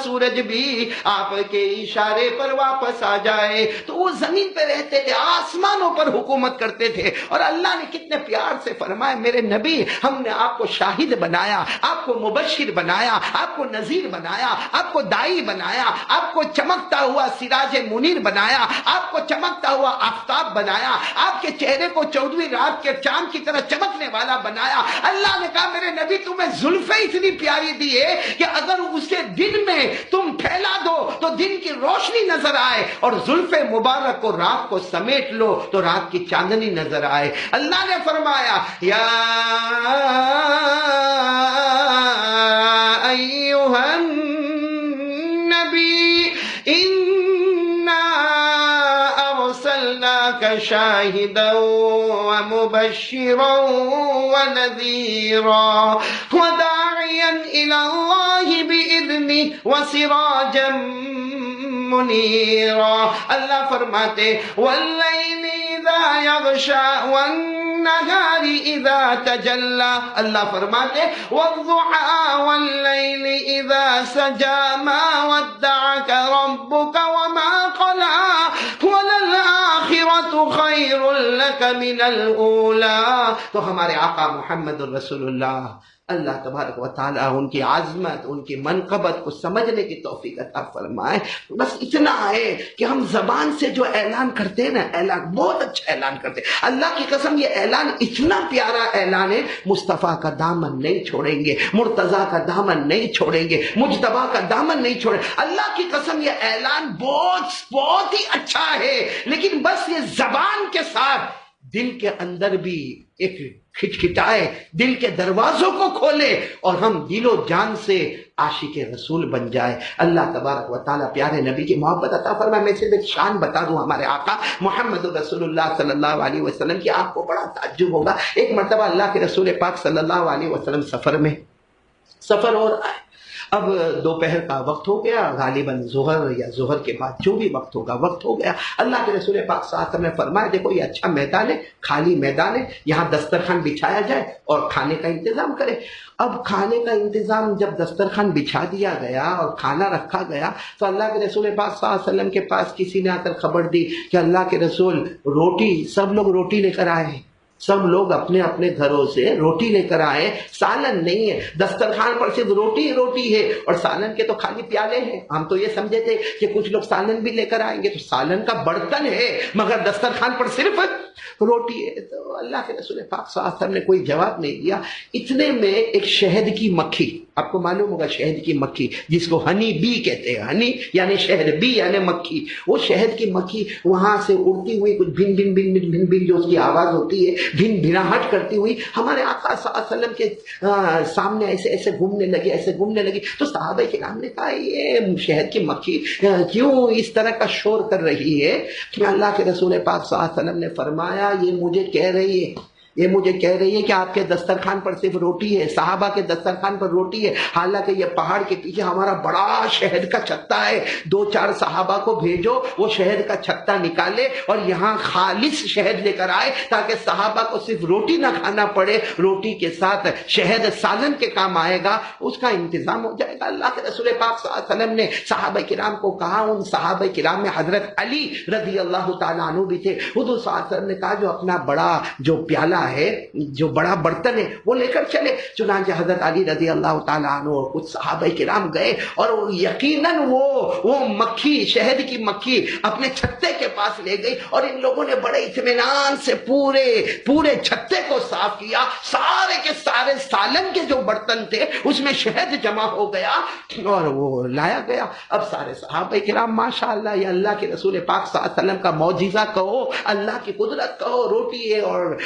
سورج بھی آپ کے اشارے پر واپس آ جائے. تو وہ زمین پہ رہتے تھے، آسمانوں پر حکومت کرتے تھے. اور اللہ نے کتنے پیار سے فرمایا میرے نبی ہم نے آپ کو شاہد بنایا، آپ کو مبشر بنایا، آپ کو نذیر بنایا، آپ کو دائی بنایا، آپ کو چمکتا ہوا سراج منیر بنایا، آپ کو چمکتا ہوا آفتاب بنایا، آپ کے چہرے کو 14ویں رات کے چاند کی طرح طرح چمکنے والا بنایا۔ اللہ نے کہا میرے نبی تمہیں زلفیں اتنی پیاری دی ہے کہ اگر اسے دن میں تم پھیلا دو تو دن کی روشنی نظر آئے، اور زلف مبارک کو رات کو سمیٹ لو تو رات کی چاندنی نظر آئے۔ اللہ نے فرمایا یا ایھا النبی شاہدا ومبشرا ونذیرا وداعیا الی اللہ بإذنہ وسراجا منیرا۔ اللہ فرماتے واللیل اذا یغشی والنہار اذا تجلی، اللہ فرماتے والضحی واللیل اذا سجی ما ودعک ربک وما قلی خیر لک من الاولی۔ تو ہمارے آقا محمد الرسول اللہ اللہ تبارک و تعالیٰ ان کی عظمت، ان کی منقبت کو سمجھنے کی توفیق عطا فرمائے۔ بس اتنا ہے کہ ہم زبان سے جو اعلان کرتے ہیں نا، اعلان بہت اچھا اعلان کرتے ہیں، اللہ کی قسم یہ اعلان اتنا پیارا اعلان ہے، مصطفیٰ کا دامن نہیں چھوڑیں گے، مرتضیٰ کا دامن نہیں چھوڑیں گے، مجتبیٰ کا دامن نہیں چھوڑیں گے۔ اللہ کی قسم یہ اعلان بہت ہی اچھا ہے، لیکن بس یہ زبان کے ساتھ دل کے اندر بھی ایک کھٹکھٹائے، دل کے دروازوں کو کھولے اور ہم دل و جان سے عاشق رسول بن جائے۔ اللہ تبارک و تعالیٰ پیارے نبی کی محبت عطا فرمائے۔ میں صرف ایک شان بتا دوں ہمارے آقا محمد رسول اللہ صلی اللہ علیہ وسلم کی، آپ کو بڑا تعجب ہوگا۔ ایک مرتبہ اللہ کے رسول پاک صلی اللہ علیہ وسلم سفر ہو رہا ہے، اب دوپہر کا وقت ہو گیا، غالباً ظہر یا ظہر کے بعد جو بھی وقت ہوگا وقت ہو گیا۔ اللہ کے رسول پاک صلی اللہ علیہ وسلم نے فرمایا دیکھو یہ اچھا میدان ہے، خالی میدان ہے، یہاں دسترخوان بچھایا جائے اور کھانے کا انتظام کرے۔ اب کھانے کا انتظام جب دسترخوان بچھا دیا گیا اور کھانا رکھا گیا تو اللہ کے رسول پاک صلی اللہ علیہ وسلم کے پاس کسی نے آ کر خبر دی کہ اللہ کے رسول روٹی، سب لوگ روٹی لے کر آئے ہیں، سب لوگ اپنے اپنے گھروں سے روٹی لے کر آئے، سالن نہیں ہے، دسترخوان پر صرف روٹی ہے، اور سالن کے تو خالی پیالے ہیں۔ ہم تو یہ سمجھے تھے کہ کچھ لوگ سالن بھی لے کر آئیں گے، تو سالن کا برتن ہے مگر دسترخوان پر صرف روٹی ہے۔ تو اللہ کے رسول پاک صلی اللہ علیہ وسلم نے کوئی جواب نہیں دیا۔ اتنے میں ایک شہد کی مکھی، آپ کو معلوم ہوگا شہد کی مکھی جس کو ہنی بی کہتے ہیں، ہنی یعنی شہد، بی یعنی مکھی، وہ شہد کی مکھی وہاں سے اڑتی ہوئی کچھ بھن بھن بھن بھن بھن بھن جو اس کی آواز ہوتی ہے، بھن بھناہٹ کرتی ہوئی ہمارے آقا صلی اللہ علیہ وسلم کے سامنے ایسے گھومنے لگی۔ تو صحابہ کرام نے کہا یہ شہد کی مکھی کیوں اس طرح کا شور کر رہی ہے؟ کہ اللہ کے رسول پاک صلی اللہ علیہ وسلم نے فرمایا یہ مجھے کہہ رہی ہے کہ آپ کے دسترخوان پر صرف روٹی ہے، صحابہ کے دسترخوان پر روٹی ہے، حالانکہ یہ پہاڑ کے پیچھے ہمارا بڑا شہد کا چھتا ہے، 2-4 صحابہ کو بھیجو وہ شہد کا چھتا نکالے اور یہاں خالص شہد لے کر آئے تاکہ صحابہ کو صرف روٹی نہ کھانا پڑے، روٹی کے ساتھ شہد سالن کے کام آئے گا، اس کا انتظام ہو جائے گا۔ اللہ کے رسول پاک صلی اللہ علیہ وسلم نے صحابہ کرام کو کہا، ان صحابہ کرام میں حضرت علی رضی اللہ تعالیٰ عنہ بھی تھے، حضور صلی اللہ علیہ وسلم نے کہا جو اپنا بڑا جو پیالہ ہے، جو بڑا برتن ہے وہ لے کر چلے۔ چنانچہ حضرت علی رضی اللہ تعالیٰ عنہ اور کچھ صحابہ کرام گئے اور یقیناً وہ مکھی، شہد کی مکھی اپنے چھتے کے پاس لے گئی اور ان لوگوں نے بڑے اطمینان سے پورے چھتے کو صاف کیا، سارے کے سارے سالن کے جو برتن تھے اس میں شہد جمع ہو گیا اور وہ لایا گیا۔ اب سارے صحابہ کرام ماشاءاللہ یہ اللہ کے رسول پاک صلی اللہ علیہ وسلم کا معجزہ کہو، اللہ کی قدرت کہو، روٹی ہے اور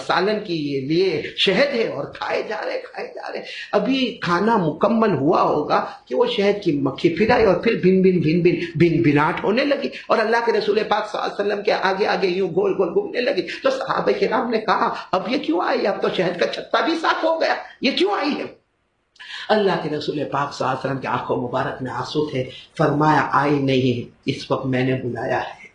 سالن کے لیے شہد ہے اور کھائے جا رہے۔ ابھی کھانا مکمل ہوا ہوگا کہ وہ شہد کی مکھی پھر آئی اور پھر بھن بھناٹ ہونے لگی اور اللہ کے رسول پاک صلی اللہ علیہ وسلم کے آگے یوں گول گھومنے لگی۔ تو صحابہ کرام نے کہا اب یہ کیوں آئی؟ اب تو شہد کا چھتا بھی صاف ہو گیا، یہ کیوں آئی ہے؟ اللہ کے رسول پاک صلی اللہ علیہ وسلم کے آنکھوں مبارک میں آنسو تھے، فرمایا آئی نہیں ہے، اس وقت میں نے بلایا ہے،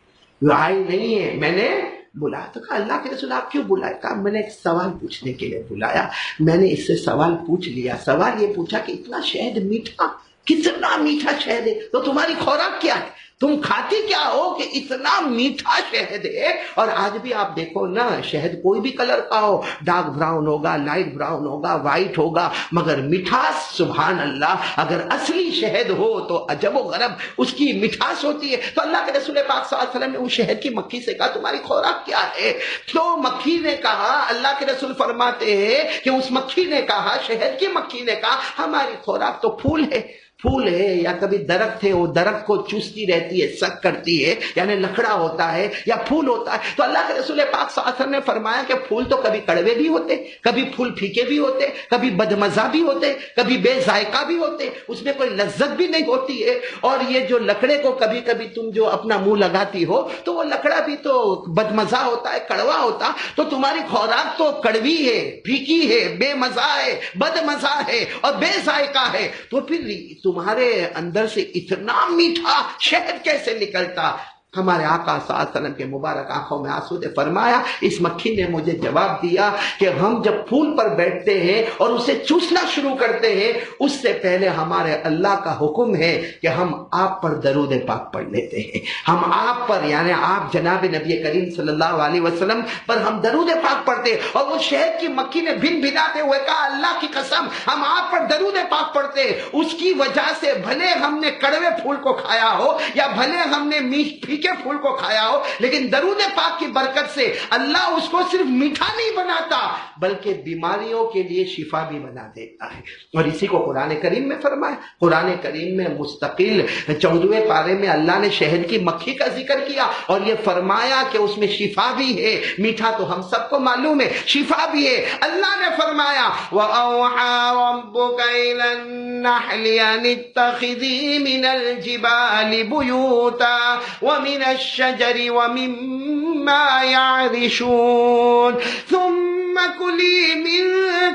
وہ آئی نہیں ہے میں نے بلایا۔ تو کہا اللہ کے رسول آپ کیوں بلائے؟ کہا میں نے ایک سوال پوچھنے کے لیے بلایا، میں نے اس سے سوال پوچھ لیا، سوال یہ پوچھا کہ اتنا شہد میٹھا، کتنا میٹھا شہد ہے، تو تمہاری خوراک کیا ہے؟ تم کھاتی کیا ہو کہ اتنا میٹھا شہد ہے؟ اور آج بھی آپ دیکھو نا، شہد کوئی بھی کلر کا ہو، ڈارک براؤن ہوگا، لائٹ براؤن ہوگا، وائٹ ہوگا، مگر مٹھاس سبحان اللہ، اگر اصلی شہد ہو تو عجب و غرب اس کی مٹھاس ہوتی ہے۔ تو اللہ کے رسول پاک صلی اللہ علیہ وسلم نے اس شہد کی مکھی سے کہا تمہاری خوراک کیا ہے؟ تو مکھی نے کہا، اللہ کے رسول فرماتے ہیں کہ اس مکھی نے کہا، شہد کی مکھی نے کہا ہماری خوراک تو پھول ہے، پھول ہے یا کبھی درخت ہے، وہ درخت کو چوستی رہتی ہے، سک کرتی ہے، یعنی لکڑا ہوتا ہے یا پھول ہوتا ہے۔ تو اللہ کے رسول پاک صلی اللہ علیہ وسلم نے فرمایا کہ پھول تو کبھی کڑوے بھی ہوتے، کبھی پھول پھیکے بھی ہوتے، کبھی بدمزہ بھی ہوتے، کبھی بے ذائقہ بھی ہوتے، اس میں کوئی لذت بھی نہیں ہوتی ہے۔ اور یہ جو لکڑے کو کبھی کبھی تم جو اپنا منہ لگاتی ہو تو وہ لکڑا بھی تو بدمزہ ہوتا ہے، کڑوا ہوتا، تو تمہاری خوراک تو کڑوی ہے، پھیکی ہے، بے مزہ ہے، بدمزہ ہے اور بے ذائقہ ہے، تو پھر تمہارے اندر سے اتنا میٹھا شہد کیسے نکلتا؟ ہمارے آقا صلی اللہ علیہ وسلم کے مبارک آنکھوں میں آنسو نے فرمایا، اس مکھی نے مجھے جواب دیا کہ ہم جب پھول پر بیٹھتے ہیں اور اسے چوسنا شروع کرتے ہیں، اس سے پہلے ہمارے اللہ کا حکم ہے کہ ہم آپ پر درود پاک پڑھ لیتے ہیں، ہم آپ پر یعنی آپ جناب نبی کریم صلی اللہ علیہ وسلم پر ہم درود پاک پڑھتے ہیں۔ اور وہ شہد کی مکھی نے بھن بھناتے ہوئے کہا اللہ کی قسم ہم آپ پر درود پاک پڑھتے ہیں، اس کی وجہ سے بھلے ہم نے کڑوے پھول کو کھایا ہو یا بھلے ہم نے پھیکے پھول کو کھایا ہو، لیکن درود پاک کی برکت سے اللہ اس کو صرف میٹھا نہیں بناتا بلکہ بیماریوں کے لیے شفا بھی بنا دیتا ہے۔ اور اسی کو قرآن کریم میں فرمایا، قرآن کریم میں مستقل 14ویں پارے میں اللہ نے شہد کی مکھی کا ذکر کیا اور یہ فرمایا کہ اس میں شفا بھی ہے، میٹھا تو ہم سب کو معلوم ہے، شفا بھی ہے۔ اللہ نے فرمایا وَأَوْحَى رَبُّكَ إِلَى النَّحْلِ أَنِ اتَّخِذِي مِنَ الْجِبَالِ بُيُوتًا وَمِنَ الشَّجَرِ وَمِمَّا يَعْرِشُونَ ثُمَّ كُلِي مِن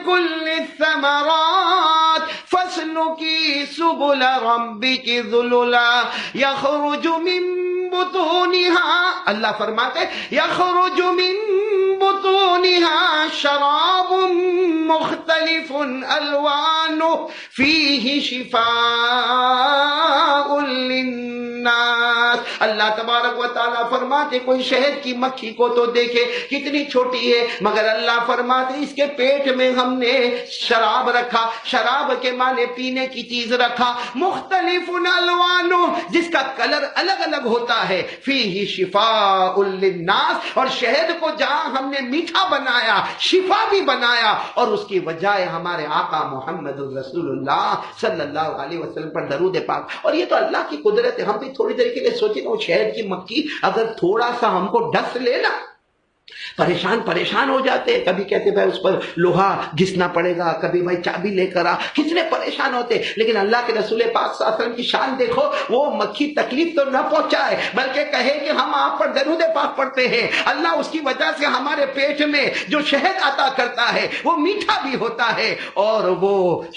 كُلِّ الثَّمَرَاتِ فَاسْلُكِي سُبُلَ رَبِّكِ ذُلُلًا يَخْرُجُ مِن بطونها، اللہ فرماتے يخرج من بطونها شراب مختلف الوانه فيه شفاء للناس۔ اللہ تبارک و تعالیٰ فرماتے کوئی شہد کی مکھی کو تو دیکھے کتنی چھوٹی ہے، مگر اللہ فرماتے اس کے پیٹ میں ہم نے شراب رکھا، شراب کے معنی پینے کی چیز رکھا، مختلف الوانه جس کا کلر الگ الگ ہوتا ہے، فیہ شفاء للناس، اور شہد کو جہاں ہم نے میٹھا بنایا شفا بھی بنایا، اور اس کی وجہ ہے ہمارے آقا محمد رسول اللہ صلی اللہ علیہ وسلم پر درود پاک۔ اور یہ تو اللہ کی قدرت ہے۔ ہم بھی تھوڑی دیر کے لیے سوچیں وہ شہد کی مکھی اگر تھوڑا سا ہم کو ڈس لے نا، پریشان ہو جاتے ہیں، کبھی کہتے بھائی اس پر لوہا گھسنا پڑے گا، کبھی بھائی چابی لے کر آ، کتنے پریشان ہوتے، لیکن اللہ کے رسول پاک صلی اللہ علیہ وسلم کی شان دیکھو، وہ مکھی تکلیف تو نہ پہنچائے بلکہ کہے کہ ہم آپ پر درود پاک پڑھتے ہیں، اللہ اس کی وجہ سے ہمارے پیٹ میں جو شہد عطا کرتا ہے وہ میٹھا بھی ہوتا ہے اور وہ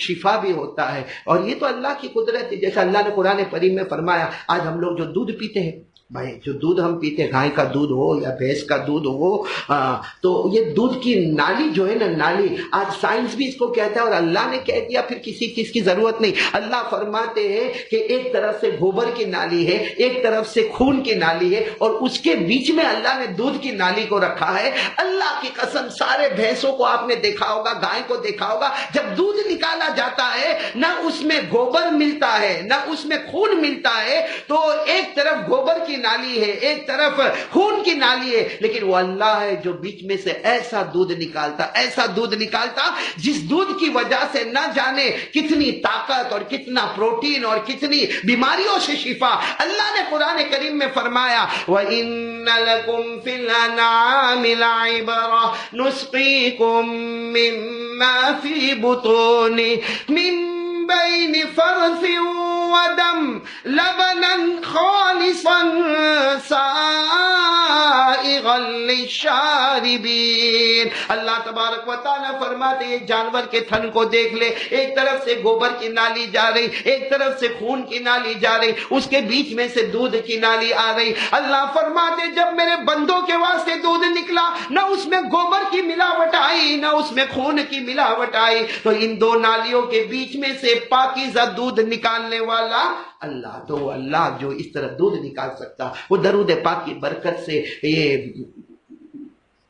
شفا بھی ہوتا ہے۔ اور یہ تو اللہ کی قدرت ہے، جیسا اللہ نے قرآن کریم میں فرمایا، آج ہم لوگ جو دودھ پیتے ہیں، بھائی جو دودھ ہم پیتے، گائے کا دودھ ہو یا بھینس کا دودھ ہو، تو یہ دودھ کی نالی جو ہے نا، نالی، آج سائنس بھی اس کو کہتا ہے اور اللہ نے کہہ دیا، پھر کسی چیز کی ضرورت نہیں۔ اللہ فرماتے ہیں کہ ایک طرف سے گوبر کی نالی ہے، ایک طرف سے خون کی نالی ہے، اور اس کے بیچ میں اللہ نے دودھ کی نالی کو رکھا ہے۔ اللہ کی قسم سارے بھینسوں کو آپ نے دیکھا ہوگا، گائے کو دیکھا ہوگا، جب دودھ نکالا جاتا ہے نہ اس میں گوبر ملتا ہے نہ اس میں خون ملتا ہے، تو ایک طرف گوبر کی نالی ہے، ایک طرف خون کی نالی ہے، لیکن وہ اللہ ہے جو بیچ میں سے ایسا دودھ نکالتا جس دودھ کی وجہ سے نہ جانے کتنی طاقت اور کتنا پروٹین اور کتنی بیماریوں سے شفا۔ اللہ نے قرآن کریم میں فرمایا وَإِنَّ لَكُمْ فِي الْأَنْعَامِ لَعِبْرَةً نُسْقِيكُم مِّمَّا فِي بُطُونِهِ مِن بين فرث ودم لبنا خالصا سائغا للشاربین۔ اللہ تبارک و تعالیٰ فرماتے ہیں جانور کے تھن کو دیکھ لے، ایک طرف سے گوبر کی نالی جا رہی، ایک طرف سے خون کی نالی جا رہی، اس کے بیچ میں سے دودھ کی نالی آ رہی۔ اللہ فرماتے جب میرے بندوں کے واسطے دودھ نکلا، نہ اس میں گوبر کی ملاوٹ آئی نہ اس میں خون کی ملاوٹ آئی، تو ان دو نالیوں کے بیچ میں سے پاکیزہ دودھ نکالنے والا اللہ تو وہ اللہ جو اس طرح دودھ نکال سکتا، وہ درود پاک کی برکت سے یہ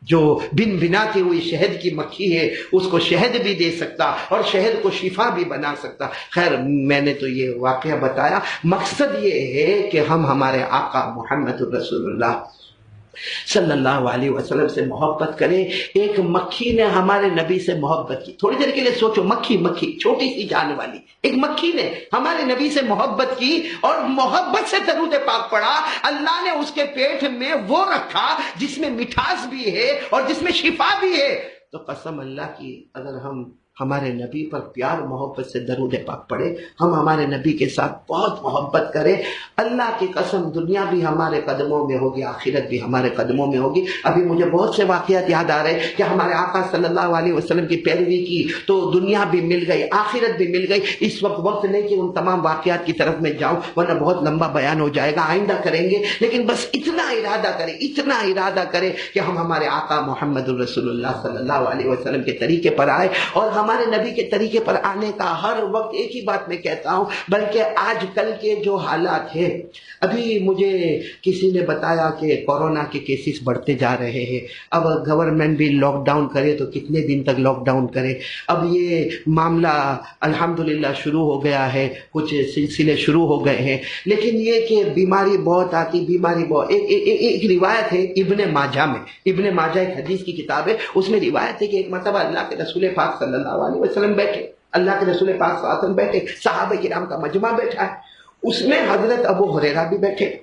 جو بن بناتی ہوئی شہد کی مکھی ہے اس کو شہد بھی دے سکتا اور شہد کو شفا بھی بنا سکتا۔ خیر میں نے تو یہ واقعہ بتایا، مقصد یہ ہے کہ ہم ہمارے آقا محمد الرسول اللہ صلی اللہ علیہ وسلم سے محبت کریں۔ ایک مکھی نے ہمارے نبی سے محبت کی، تھوڑی دیر کے لیے سوچو، مکھی چھوٹی سی جان والی ایک مکھی نے ہمارے نبی سے محبت کی اور محبت سے درود پاک پڑھا، اللہ نے اس کے پیٹ میں وہ رکھا جس میں مٹھاس بھی ہے اور جس میں شفا بھی ہے۔ تو قسم اللہ کی اگر ہم ہمارے نبی پر پیار محبت سے درود پاک پڑھے، ہم ہمارے نبی کے ساتھ بہت محبت کریں، اللہ کی قسم دنیا بھی ہمارے قدموں میں ہوگی، آخرت بھی ہمارے قدموں میں ہوگی۔ ابھی مجھے بہت سے واقعات یاد آ رہے کہ ہمارے آقا صلی اللہ علیہ وسلم کی پیروی کی تو دنیا بھی مل گئی، آخرت بھی مل گئی۔ اس وقت نہیں کہ ان تمام واقعات کی طرف میں جاؤں ورنہ بہت لمبا بیان ہو جائے گا، آئندہ کریں گے، لیکن بس اتنا ارادہ کریں کہ ہم ہمارے آقا محمد الرسول اللہ صلی اللہ علیہ وسلم کے طریقے پر آئے۔ اور ہمارے نبی کے طریقے پر آنے کا ہر وقت ایک ہی بات میں کہتا ہوں، بلکہ آج کل کے جو حالات ہیں، ابھی مجھے کسی نے بتایا کہ کورونا کے کیسز بڑھتے جا رہے ہیں، اب گورنمنٹ بھی لاک ڈاؤن کرے تو کتنے دن تک لاک ڈاؤن کرے۔ اب یہ معاملہ الحمدللہ شروع ہو گیا ہے، کچھ سلسلے شروع ہو گئے ہیں، لیکن یہ کہ بیماری بہت آتی، ایک روایت ہے ابن ماجہ میں، ابن ماجہ ایک حدیث کی کتاب ہے، اس میں روایت ہے کہ ایک مرتبہ اللہ کے رسول پاک صلی اللہ علیہ وسلم بیٹھے، اللہ کے رسول پاک صلی اللہ علیہ وسلم بیٹھے، صحابہ کرام کا مجمع بیٹھا ہے، اس میں حضرت ابو ہریرہ بھی بیٹھے،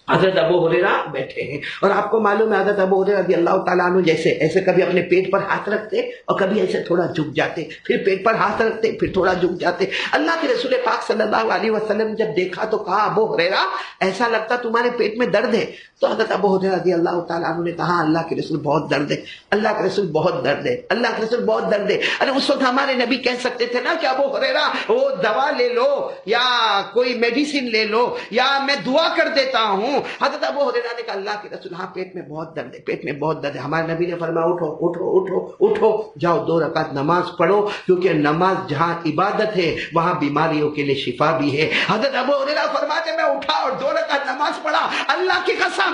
حضرت ابو ہریرہ بیٹھے ہیں، اور آپ کو معلوم ہے حضرت ابو ہریرہ رضی اللہ تعالیٰ عنہ جیسے ایسے کبھی اپنے پیٹ پر ہاتھ رکھتے اور کبھی ایسے تھوڑا جھک جاتے، پھر پیٹ پر ہاتھ رکھتے پھر تھوڑا جھک جاتے۔ اللہ کے رسول پاک صلی اللہ علیہ وسلم جب دیکھا تو کہا ابو ہریرہ ایسا لگتا تمہارے پیٹ میں درد ہے؟ تو حضرت ابو ہریرہ رضی اللہ تعالیٰ عنہ نے کہا اللہ کے رسول بہت درد ہے، اللہ کے رسول بہت درد ہے، اللہ کے رسول بہت درد ہے۔ ارے اس وقت ہمارے نبی کہہ سکتے تھے نا کہ ابو ہریرہ وہ دوا لے لو یا کوئی میڈیسن لے لو یا میں دعا کر دیتا ہوں۔ حضرت ابو ہریرہ نے کہا اللہ کے رسول ہاں پیٹ میں بہت درد ہے، پیٹ میں بہت درد ہے۔ ہمارے نبی نے فرمایا اٹھو اٹھو اٹھو اٹھو، جاؤ 2 رکعت نماز پڑھو، کیونکہ نماز جہاں عبادت ہے وہاں بیماریوں کے لیے شفا بھی ہے۔ حضرت ابو ہریرہ فرماتے میں اٹھا اور 2 رکعت نماز پڑھا، اللہ کی قسم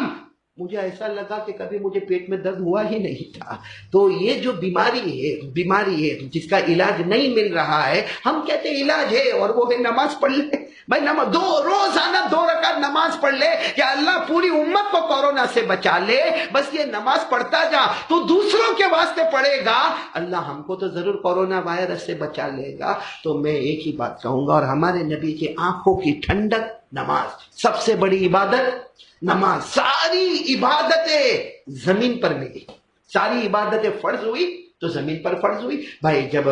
مجھے ایسا لگا کہ کبھی مجھے پیٹ میں درد ہوا ہی نہیں تھا۔ تو یہ جو بیماری ہے جس کا علاج نہیں مل رہا ہے، ہم کہتے ہیں علاج ہے اور وہ ہے نماز پڑھ لے بھائی، روزانہ 2 رکعت نماز پڑھ لے کہ اللہ پوری امت کو کورونا سے بچا لے، بس یہ نماز پڑھتا جا، تو دوسروں کے واسطے پڑھے گا، اللہ ہم کو تو ضرور کورونا وائرس سے بچا لے گا۔ تو میں ایک ہی بات کہوں گا، اور ہمارے نبی کی آنکھوں کی ٹھنڈک نماز، سب سے بڑی عبادت نماز۔ ساری عبادتیں زمین پر ملی، ساری عبادتیں فرض ہوئی تو زمین پر فرض ہوئی۔ بھائی جب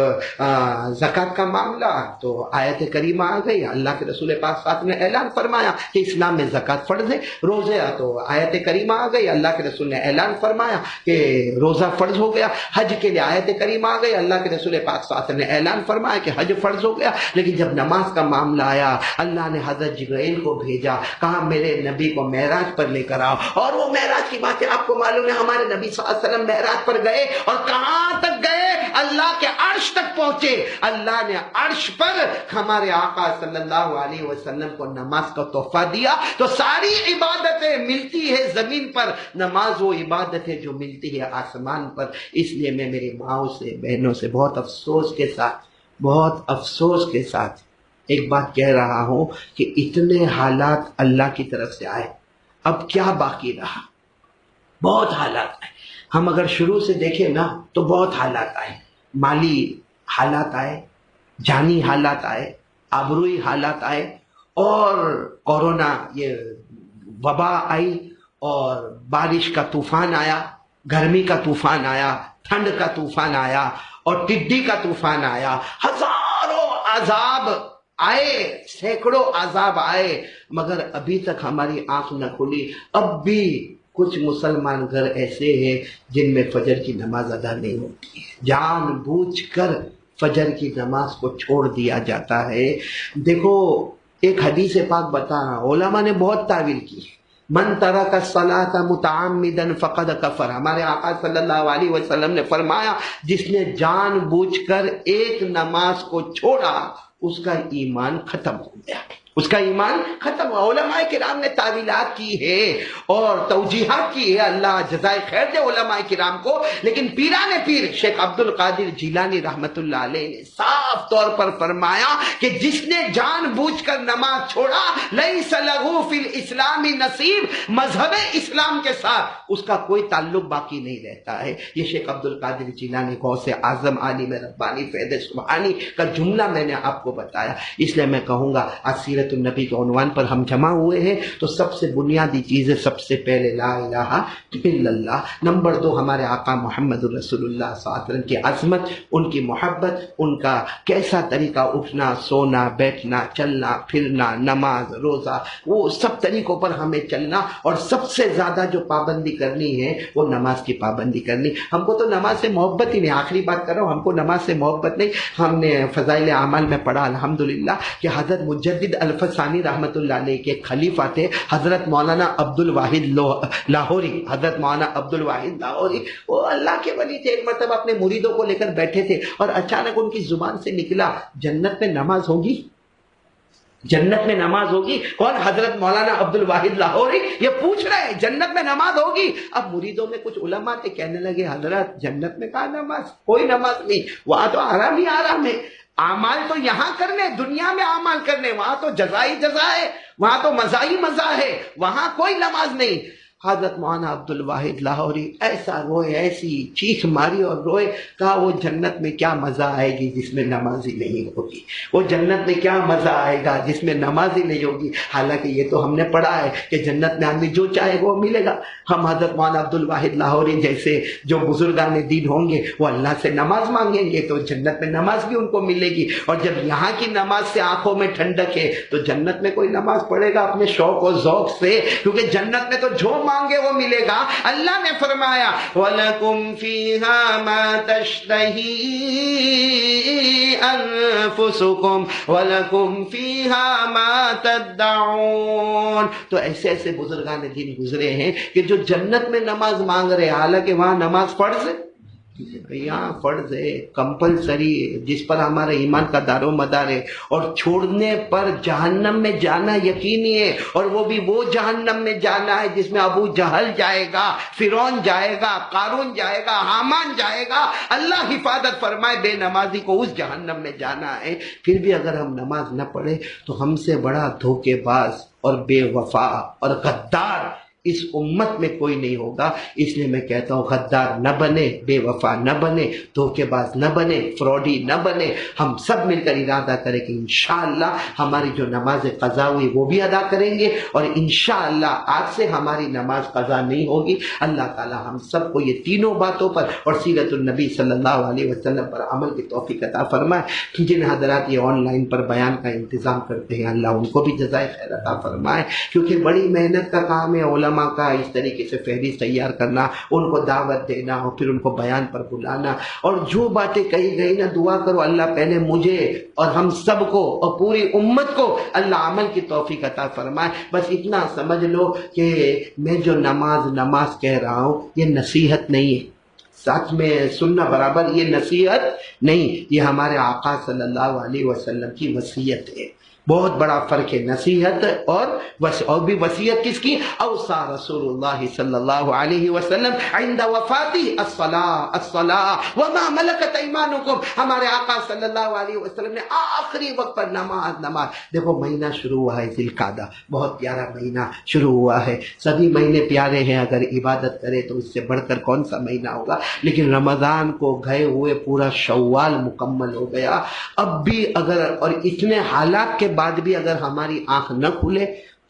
زکوٰۃ کا معاملہ تو آیت کریمہ آ گئی، اللہ کے رسول پاک صلی اللہ علیہ وسلم نے اعلان فرمایا کہ اسلام میں زکوٰۃ فرض ہے۔ روزہ تو آیت کریمہ آ گئی، اللہ کے رسول نے اعلان فرمایا کہ روزہ فرض ہو گیا۔ حج کے لیے آیت کریمہ آ گئی، اللہ کے رسول پاک صلی اللہ علیہ وسلم نے اعلان فرمایا کہ حج فرض ہو گیا۔ لیکن جب نماز کا معاملہ آیا، اللہ نے حضرت جبرائیل کو بھیجا، کہا میرے نبی کو معراج پر لے کر آؤ، اور وہ معراج کی بات ہے آپ کو معلوم ہے، ہمارے نبی صلی اللہ علیہ وسلم معراج پر گئے اور کہاں تک گئے؟ اللہ کے عرش تک پہنچے۔ اللہ نے عرش پر ہمارے آقا صلی اللہ علیہ وسلم کو نماز کا تحفہ دیا۔ تو ساری عبادتیں ملتی ہے زمین پر، نماز وہ عبادت ہے جو ملتی ہے آسمان پر۔ اس لیے میں میری ماؤں سے بہنوں سے بہت افسوس کے ساتھ ایک بات کہہ رہا ہوں کہ اتنے حالات اللہ کی طرف سے آئے، اب کیا باقی رہا؟ بہت حالات آئے۔ ہم اگر شروع سے دیکھیں نا تو بہت حالات آئے، مالی حالات آئے، جانی حالات آئے، آبروئی حالات آئے، اور کورونا یہ وبا آئی، اور بارش کا طوفان آیا، گرمی کا طوفان آیا، ٹھنڈ کا طوفان آیا، اور ٹڈی کا طوفان آیا، ہزاروں عذاب آئے، سینکڑوں عذاب آئے، مگر ابھی تک ہماری آنکھ نہ کھلی۔ اب بھی کچھ مسلمان گھر ایسے ہیں جن میں فجر کی نماز ادا نہیں ہوتی ہے، جان بوجھ کر فجر کی نماز کو چھوڑ دیا جاتا ہے۔ دیکھو ایک حدیث پاک بتا رہا ہوں، علماء نے بہت تعویل کی، من ترک الصلاۃ متعمدا فقد کفر، ہمارے آقا صلی اللہ علیہ وسلم نے فرمایا جس نے جان بوجھ کر ایک نماز کو چھوڑا اس کا ایمان ختم ہو گیا، اس کا ایمان ختم ہوا۔ علماء کرام نے تعویلات کی ہے اور توجیحات کی ہے، اللہ جزائے خیر دے علماء کرام کو، لیکن پیران پیر شیخ عبد القادر جیلانی رحمت اللہ علیہ نے صاف طور پر فرمایا کہ جس نے جان بوجھ کر نماز چھوڑا لیس لہ فی الاسلام نصیب، مذہب اسلام کے ساتھ اس کا کوئی تعلق باقی نہیں رہتا ہے۔ یہ شیخ عبد القادر جیلانی غوث اعظم عالم ربانی فیض سبحانی کا جملہ میں نے آپ کو بتایا۔ اس لیے میں کہوں گا آج سیرت النبی کے عنوان پر ہم جمع ہوئے ہیں تو سب سے بنیادی چیزیں، سب سے پہلے لا الہ الا اللہ، نمبر 2 ہمارے آقا محمد رسول اللہ صلی اللہ علیہ وسلم کی عظمت، ان کی محبت، ان کا کیسا طریقہ اٹھنا سونا بیٹھنا چلنا پھرنا نماز روزہ، وہ سب طریقوں پر ہمیں چلنا، اور سب سے زیادہ جو پابندی کرنی ہے وہ نماز کی پابندی کرنی۔ ہم کو تو نماز سے محبت ہی نہیں، آخری بات کر رہا ہوں، ہم کو نماز سے محبت نہیں۔ ہم نے فضائل اعمال میں پڑھا الحمدللہ کہ حضرت مجدد الفسانی رحمت اللہ علیہ کے خلیفہ تھے حضرت مولانا عبد الواحد لاہوری، حضرت مولانا عبد الواحد لاہوری، وہ اللہ کے ولی تھے۔ ایک مرتبہ اپنے مریدوں کو لے کر بیٹھے تھے اور اچانک ان کی زبان سے نکلا جنت میں نماز ہوگی، جنت میں نماز ہوگی۔ کون؟ حضرت مولانا عبد الواحد لاہوری یہ پوچھ رہے ہیں جنت میں نماز ہوگی۔ اب مریدوں میں کچھ علماء تھے، کہنے لگے حضرت جنت میں کہاں نماز، کوئی نماز نہیں، وہاں تو آرام ہی آرام ہے، اعمال تو یہاں کرنے، دنیا میں اعمال کرنے، وہاں تو جزا ہی جزا ہے، وہاں تو مزہ ہی مزہ ہے، وہاں کوئی نماز نہیں۔ حضرت مولانا عبد الواحد لاہوری ایسا روئے، ایسی چیخ ماری اور روئے، کہا وہ جنت میں کیا مزہ آئے گی جس میں نماز ہی نہیں ہوگی، وہ جنت میں کیا مزہ آئے گا جس میں نماز ہی نہیں ہوگی۔ حالانکہ یہ تو ہم نے پڑھا ہے کہ جنت میں آدمی جو چاہے وہ ملے گا۔ ہم حضرت مولانا عبد الواحد لاہوری جیسے جو بزرگان دین ہوں گے وہ اللہ سے نماز مانگیں گے تو جنت میں نماز بھی ان کو ملے گی، اور جب یہاں کی نماز سے آنکھوں میں ٹھنڈک ہے تو جنت میں کوئی نماز پڑھے گا اپنے شوق و ذوق سے، کیونکہ جنت میں تو جو مانگے وہ ملے گا۔ اللہ نے فرمایا وَلَكُمْ فِيهَا مَا تَشْتَهِي أَنفُسُكُمْ وَلَكُمْ فِيهَا مَا تَدَّعُونَ۔ تو ایسے ایسے بزرگان دین گزرے ہیں کہ جو جنت میں نماز مانگ رہے ہیں، حالانکہ وہاں نماز فرض ہے، یہاں فرض ہے، کمپلسری ہے، جس پر ہمارا ایمان کا دار و مدار ہے، اور چھوڑنے پر جہنم میں جانا یقینی ہے، اور وہ بھی وہ جہنم میں جانا ہے جس میں ابو جہل جائے گا، فرعون جائے گا، قارون جائے گا، حامان جائے گا۔ اللہ حفاظت فرمائے، بے نمازی کو اس جہنم میں جانا ہے۔ پھر بھی اگر ہم نماز نہ پڑھے تو ہم سے بڑا دھوکے باز اور بے وفا اور غدار اس امت میں کوئی نہیں ہوگا۔ اس لیے میں کہتا ہوں غدار نہ بنے، بے وفا نہ بنے، دھوکے باز نہ بنے، فراڈی نہ بنے۔ ہم سب مل کر ارادہ کریں کہ انشاءاللہ ہماری جو نماز قضا ہوئی وہ بھی ادا کریں گے، اور انشاءاللہ آج سے ہماری نماز قضا نہیں ہوگی۔ اللہ تعالی ہم سب کو یہ تینوں باتوں پر اور سیرت النبی صلی اللہ علیہ وسلم پر عمل کی توفیق عطا فرمائے۔ جن حضرات یہ آن لائن پر بیان کا انتظام کرتے ہیں اللہ ان کو بھی جزائے خیر عطا فرمائے، کیونکہ بڑی محنت کا کام ہے علماء کا اس طریقے سے فہرست تیار کرنا، ان کو دعوت دینا اور پھر ان کو بیان پر بلانا، اور جو باتیں کہی گئی نا دعا کرو اللہ پہلے مجھے اور ہم سب کو اور پوری امت کو اللہ عمل کی توفیق عطا فرمائے۔ بس اتنا سمجھ لو کہ میں جو نماز کہہ رہا ہوں یہ نصیحت نہیں ہے، ساتھ میں سننا برابر، یہ نصیحت نہیں، یہ ہمارے آقا صلی اللہ علیہ وسلم کی وصیت ہے۔ بہت بڑا فرق ہے نصیحت اور بھی وصیت کس کی؟ اوصى رسول اللہ صلی اللہ علیہ وسلم عند وفاته الصلاة وما ملكت ایمانکم۔ ہمارے آقا صلی اللہ علیہ وسلم نے آخری وقت پر نماز۔ دیکھو مہینہ شروع ہوا ہے ذی القعدہ، بہت پیارا مہینہ شروع ہوا ہے، سبھی مہینے پیارے ہیں، اگر عبادت کرے تو اس سے بڑھ کر کون سا مہینہ ہوگا۔ لیکن رمضان کو گئے ہوئے پورا شوال مکمل ہو گیا، اب بھی اگر اور اتنے حالات کے بعد بھی اگر ہماری آنکھ نہ کھلے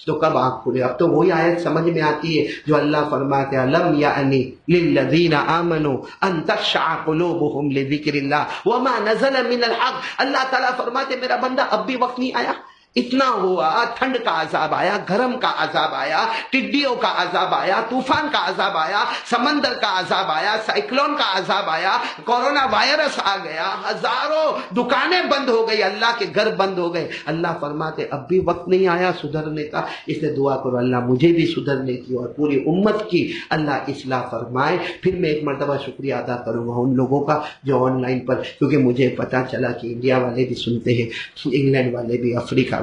تو کب آنکھ کھلے؟ اب تو وہی آیت سمجھ میں آتی ہے جو اللہ فرماتے ہیں لم یعنی للذین آمنوا ان تخشع قلوبهم لذکر اللہ وما نزل من الحق۔ اللہ تعالیٰ فرماتے میرا بندہ اب بھی وقت نہیں آیا، اتنا ہوا، ٹھنڈ کا عذاب آیا، گرم کا عذاب آیا، ٹڈیوں کا عذاب آیا، طوفان کا عذاب آیا، سمندر کا عذاب آیا، سائیکلون کا عذاب آیا، کورونا وائرس آ گیا، ہزاروں دکانیں بند ہو گئی، اللہ کے گھر بند ہو گئے۔ اللہ فرماتے اب بھی وقت نہیں آیا سدھرنے کا، اس لیے دعا کرو اللہ مجھے بھی سدھرنے کی اور پوری امت کی اللہ اصلاح فرمائے۔ پھر میں ایک مرتبہ شکریہ ادا کروں گا ان لوگوں کا جو آن لائن پر، کیونکہ مجھے پتا چلا کہ انڈیا والے بھی سنتے ہیں، انگلینڈ والے بھی، افریقہ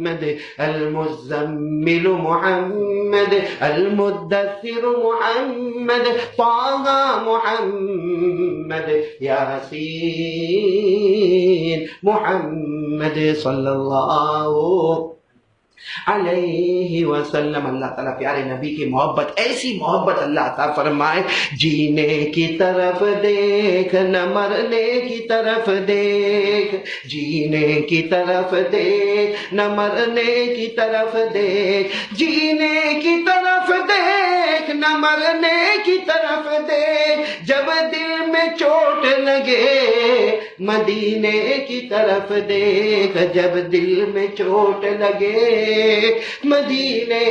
محمد المزمل محمد المدثر محمد طه محمد یاسین محمد صلی اللہ علیہ وسلم. اللہ تعالیٰ پیارے نبی کی محبت، ایسی محبت اللہ عطا فرمائے. جینے کی طرف دیکھ نہ مرنے کی طرف دیکھ، جینے کی طرف دیکھ نہ مرنے کی طرف دیکھ، جینے کی طرف دیکھ نہ مرنے کی طرف دیکھ. جب دل میں چوٹ لگے مدینے کی طرف دیکھ، جب دل میں چوٹ لگے مدینے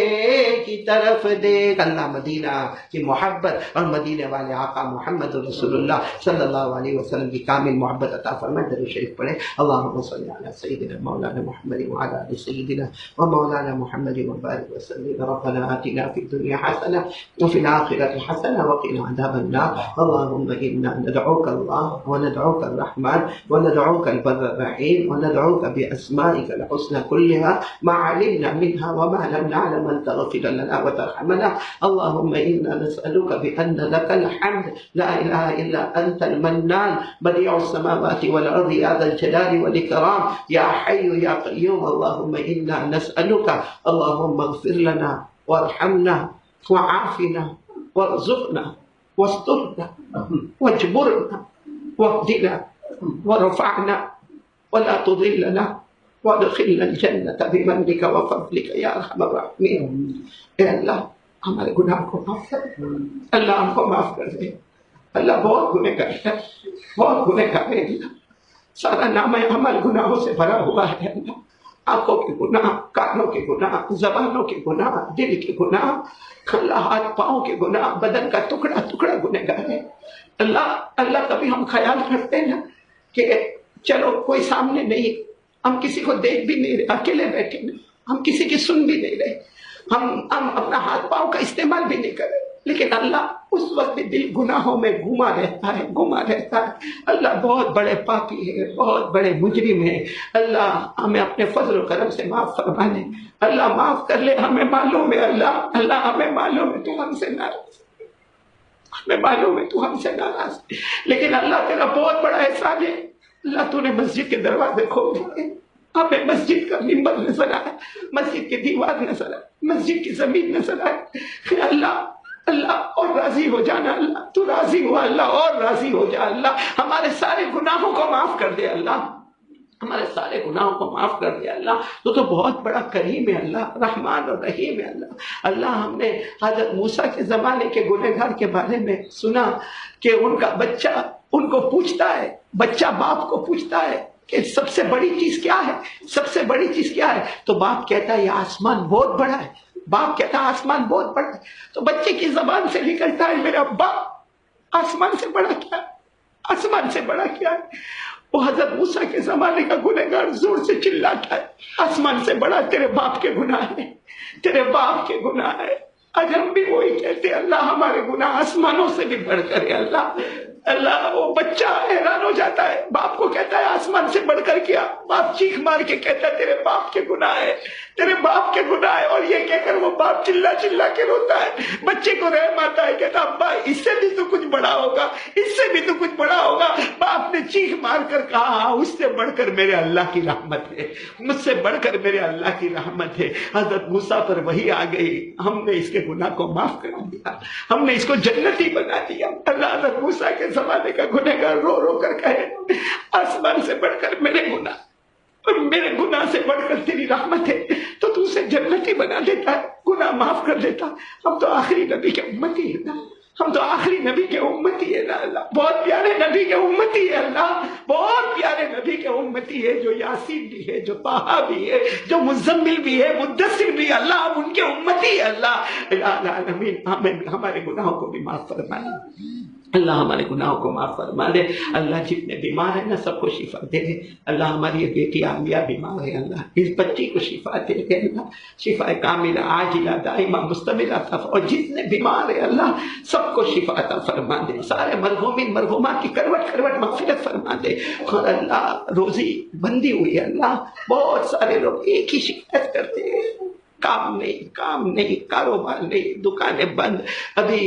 کی طرف دیکھ. اللہ مدینہ کی محبت اور مدینے والے آقا محمد رسول اللہ صلی اللہ علیہ وسلم کی کامل محبت عطا فرمائے. درود شریف پڑھے. اللہم صل علی سیدنا مولانا محمد وعلی آل سیدنا ومولانا محمد وبارک وسلم. ربنا آتنا فی الدنیا حسنہ وفی الآخرۃ حسنہ وقنا عذاب النار. اللہم انا ندعوک اللہ وندعوک الرحمن وندعوک البر الرحیم وندعوک باسمائک الحسنى كلها ما علمنا منها وما لم نعلم أن تغفر لنا وترحمنا. اللهم إنا نسألك بأن لك الحمد لا إله إلا أنت المنان بديع السماوات والأرض يا ذا الجلال والإكرام يا حي يا قيوم. اللهم إنا نسألك اللهم اغفر لنا وارحمنا وعافنا وارزقنا واسترنا واجبرنا واهدنا ورفعنا ولا تضلنا وادخلنا الجنة بمنك وفضلك یا ارحم الراحمین. اے اللہ ہمارے گناہ کو معاف کر، اللہ ہم کو معاف کر دے. اللہ بہت گنہگار ہے، بہت گنہگار ہے. اللہ سارا نام عمل گناہوں سے بھرا ہوا ہے. اللہ آنکھوں کے گناہ، کانوں کے گناہ، زبانوں کے گناہ، دل کے گناہ، اللہ ہاتھ پاؤں کے گناہ، بدن کا ٹکڑا ٹکڑا گنہگار ہے. اللہ کبھی ہم خیال کرتے ہیں نا کہ چلو کوئی سامنے نہیں، ہم کسی کو دیکھ بھی نہیں رہے، اکیلے بیٹھے ہیں، ہم کسی کی سن بھی نہیں رہے، ہم اپنا ہاتھ پاؤں کا استعمال بھی نہیں کر رہے، لیکن اللہ اس وقت بھی دل گناہوں میں گھما رہتا ہے. اللہ بہت بڑے پاپی ہے، بہت بڑے مجرم ہے. اللہ ہمیں اپنے فضل و کرم سے معاف فرما لے. اللہ معاف کر لے. ہمیں معلوم ہے اللہ ہمیں معلوم ہے تو ہم سے ناراض، ہمیں معلوم ہے تو ہم سے ناراض، لیکن اللہ تیرا بہت بڑا احسان ہے. اللہ تو نے مسجد کے دروازے کھول دیے، ہمیں مسجد کا ممبر نظر آیا، مسجد کی دیوار نظر آئے، مسجد کی زمین نظر آئے. اللہ اور راضی ہو جانا. اللہ تو راضی ہوا، اللہ اور راضی ہو جا. اللہ ہمارے سارے گناہوں کو معاف کر دے. اللہ ہمارے سارے گناہوں کو معاف کر دے. اللہ تو بہت بڑا کریم ہے. اللہ رحمان اور رحیم ہے. اللہ ہم نے حضرت موسیٰ کے زمانے کے گنہگار کے بارے میں سنا کہ ان کا بچہ ان کو پوچھتا ہے، بچہ باپ کو پوچھتا ہے کہ سب سے بڑی چیز کیا ہے، سب سے بڑی چیز کیا ہے؟ تو باپ کہتا ہے یہ آسمان بہت بڑا ہے. باپ کہتا ہے آسمان بہت بڑا ہے. تو بچے کی زبان سے نکلتا ہے میرا باپ آسمان سے بڑا کیا ہے، آسمان سے بڑا کیا ہے؟ وہ حضرت موسیٰ کے زمانے کا گنہگار زور سے چلاتا ہے آسمان سے بڑا تیرے باپ کے گناہ ہے، تیرے باپ کے گناہ ہے. آج ہم بھی وہی کہتے ہیں اللہ ہمارے گناہ آسمانوں سے بھی بڑھ کر ہے. اللہ وہ بچہ حیران ہو جاتا ہے، باپ کو کہتا ہے آسمان سے بڑھ کر کیا؟ باپ چیخ مار کے کہتا ہے تیرے باپ کے گناہ ہے، تیرے باپ کے گناہ ہے. اور یہ کہہ کر وہ باپ چلا چلا کے روتا ہے. بچے کو رحم آتا ہے، کہتا ابا اس سے بھی تو کچھ بڑا ہوگا، اس سے بھی تو کچھ بڑا ہوگا. باپ نے چیخ مار کر کہا اس سے بڑھ کر میرے اللہ کی رحمت ہے، مجھ سے بڑھ کر میرے اللہ کی رحمت ہے. حضرت موسیٰ پر وہی آ گئی، ہم نے اس کے گناہ کو معاف کر دیا، ہم نے اس کو جنتی بنا دیا. اللہ حضرت موسیٰ کے زمانے کا گنہگار رو رو کر کہے آسمان سے بڑھ کر میرے گناہ اور میرے گناہ سے بڑھ کر تیری رحمت ہے تو تو اسے جنتی بنا دیتا ہے، گناہ معاف کر دیتا. ہم تو آخری نبی کے امتی ہیں نا، ہم تو آخری نبی کے امتی ہے نا. اللہ بہت پیارے نبی کے امتی ہے. اللہ بہت پیارے نبی کے امتی ہے، جو یاسین بھی ہے، جو طٰہٰ بھی ہے، جو مزمل بھی ہے، مدثر بھی ہے. اللہ ہم ان کے امتی ہے. اللہ العالمین ہمارے گناہوں کو بھی معاف فرمائے. اللہ ہمارے گناہوں کو معاف فرما دے. اللہ جتنے بیمار ہیں نا سب کو شفا دے. اللہ ہماری یہ بیٹی عالیہ بیمار ہے، اللہ اس بچی کو شفا دے. اللہ شفا کاملہ عاجلہ دائمہ مستمرہ. اور جتنے بیمار ہیں اللہ سب سب کو شفا عطا فرما دے، سارے مرحومین مرحومات کی کروٹ کروٹ مغفرت فرما دے۔ اور اللہ روزی بندی ہوئی ہے اللہ، بہت سارے لوگ ایک ہی شکایت کرتے ہیں، کام نہیں، کاروبار نہیں، دکانیں بند، ابھی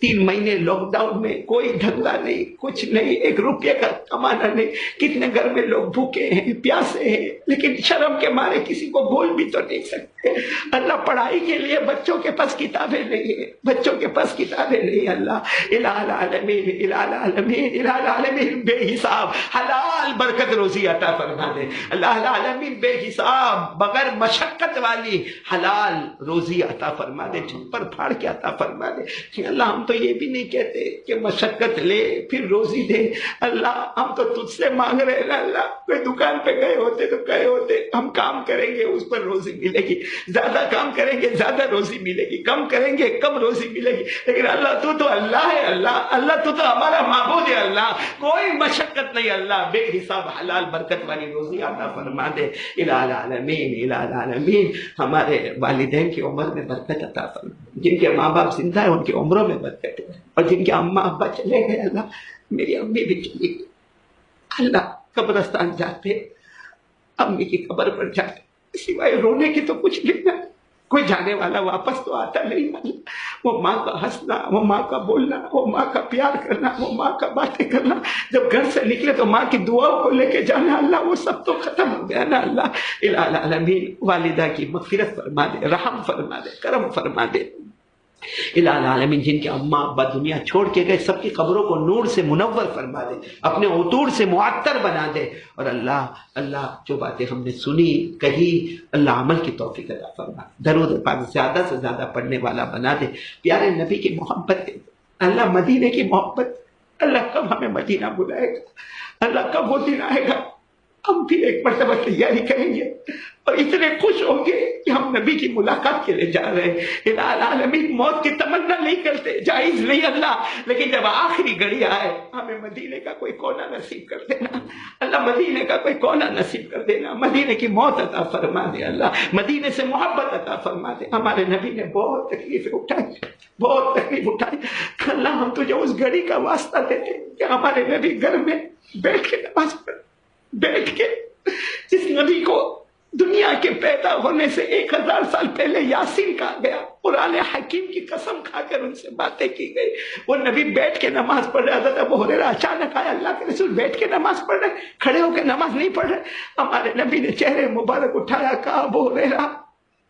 3 مہینے لاک ڈاؤن میں کوئی دھندا نہیں، کچھ نہیں، 1 روپے کا کمانا نہیں، کتنے گھر میں لوگ بھوکے ہیں پیاسے ہیں، لیکن شرم کے مارے کسی کو بول بھی تو نہیں سکتے۔ اللہ پڑھائی کے لیے بچوں کے پاس کتابیں نہیں ہیں، بچوں کے پاس کتابیں نہیں، اللہ الہ العالمین الہ العالمین الہ العالمین بے حساب حلال برکت روزی عطا فرما دے، اللہ العالمین بے حساب بغیر مشقت والی حلال روزی عطا فرما دے، چھپر پھاڑ کے عطا فرما دے۔ کہ اللہ ہم تو یہ بھی نہیں کہتے کہ مشقت لے پھر روزی دے، اللہ ہم تو تجھ سے مانگ رہے ہیں اللہ، کوئی دکان پہ گئے ہوتے تو گئے ہوتے، ہم کام کریں گے اس پر روزی ملے گی، زیادہ کام کریں گے زیادہ روزی ملے گی، کم کریں گے کم روزی ملے گی، لیکن اللہ تو اللہ ہے، اللہ تو ہمارا معبود ہے، اللہ کوئی مشقت نہیں، اللہ بے حساب حلال برکت والی روزی عطا فرما دے، الہ العالمین الہ العالمین۔ ہمارے والدین کی عمر میں برکت عطا فرما، جن کے ماں باپ زندہ ہیں ان کی عمروں میں برکت ہے، اور جن کے اماں ابا چلے گئے اللہ، میری امی بھی چلی گئی اللہ، قبرستان جاتے امی کی قبر پر جاتے سوائے رونے کی تو کچھ نہیں ہے، کوئی جانے والا واپس تو آتا نہیں اللہ، وہ ماں کا ہنسنا، وہ ماں کا بولنا، وہ ماں کا پیار کرنا، وہ ماں کا باتیں کرنا، جب گھر سے نکلے تو ماں کی دعاؤں کو لے کے جانا اللہ، وہ سب تو ختم ہو گیا نا اللہ۔ الہ العالمین والدہ کی مغفرت فرما دے، رحم فرما دے، کرم فرما دے، الہ العالمین جن کے اماں ابا دنیا چھوڑ کے گئے سب کی قبروں کو نور سے منور فرما دے، اپنے عطور سے معطر بنا دے، اور اللہ جو باتیں ہم نے سنی کہی اللہ عمل کی توفیق عطا فرما، درود پاک زیادہ سے زیادہ پڑھنے والا بنا دے، پیارے نبی کی محبت دے اللہ، مدینے کی محبت، اللہ کب ہمیں مدینہ بلائے گا، اللہ کب وہ دن آئے گا ہم بھی ایک مرتبہ تیاری کریں گے اور اتنے خوش ہوں گے کہ ہم نبی کی ملاقات کے لیے جا رہے ہیں۔ الہ العالمین موت کی تمنا نہیں کرتے، جائز نہیں اللہ، لیکن جب آخری گھڑی آئے ہمیں مدینے کا کوئی کونا نصیب کر دینا اللہ، مدینے کا کوئی کونا نصیب کر دینا، مدینے کی موت عطا فرما دے اللہ، مدینے سے محبت عطا فرما دے۔ ہمارے نبی نے بہت تکلیفیں اٹھائی، بہت تکلیف اٹھائی، اللہ ہم تجھے اس گھڑی کا واسطہ دیتے کہ ہمارے نبی گھر میں بیٹھ کے نماز پڑھ، بیٹھ کے جس نبی کو دنیا کے پیدا ہونے سے 1000 سال پہلے یاسین کہا گیا، قرآن حکیم کی قسم کھا کر ان سے باتیں کی گئی، وہ نبی بیٹھ کے نماز پڑھ رہے۔ حضرت ابو ہریرہ اچانک آیا، اللہ کے رسول بیٹھ کے نماز پڑھ رہے، کھڑے ہو کے نماز نہیں پڑھ رہے۔ ہمارے نبی نے چہرے مبارک اٹھایا، کہا ابو ہریرہ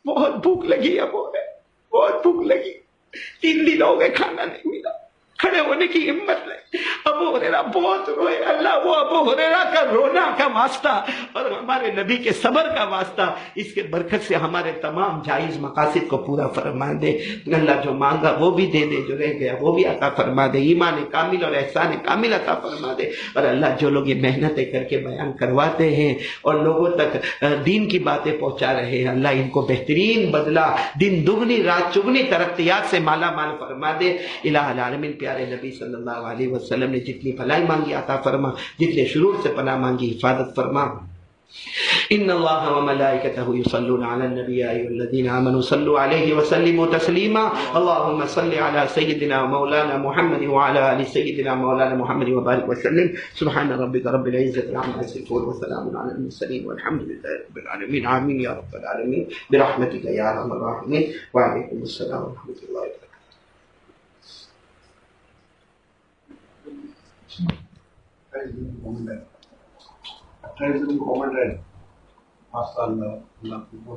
بہت بھوک لگی، ابو ہریرہ بہت بھوک لگی، 3 دن ہو گئے کھانا نہیں ملا، کھڑے ہونے کی ہمت نہیں۔ ابو ہریرہ بہت روئے، اللہ وہ ابو ہریرہ کا رونا کا واسطہ اور ہمارے نبی کے صبر کا واسطہ، اس کے برکت سے ہمارے تمام جائز مقاصد کو پورا فرما دے اللہ، جو مانگا وہ بھی دے دے، جو رہ گیا وہ بھی عطا فرما دے، ایمان کامل اور احسان کامل عطا فرما دے۔ اور اللہ جو لوگ یہ محنتیں کر کے بیان کرواتے ہیں اور لوگوں تک دین کی باتیں پہنچا رہے ہیں، اللہ ان کو بہترین بدلہ، دن دگنی رات چگنی ترقیات سے مالا مال فرما دے۔ الہ العالمین پیارے نبی صلی اللہ علیہ وسلم نے جتنی بھلائی مانگی عطا فرما، جتنے شرور سے پناہ مانگی حفاظت فرما۔ ان اللہ وملائکتہ یصلون علی النبی یا ایھا الذین آمنوا صلوا علیہ وسلموا تسلیما، اللهم صل علی سیدنا مولانا محمد وعلی آل سیدنا مولانا محمد وبارک وسلم۔ سبحان ربک رب العزۃ عما یصفون وسلام علی المرسلین والحمد للہ رب العالمین، آمین یا رب العالمین برحمتک یا ارحم الراحمین۔ وعلیکم السلام ورحمۃ اللہ وبرکاتہ۔ مومنٹ ہے ماشاء اللہ، اللہ کو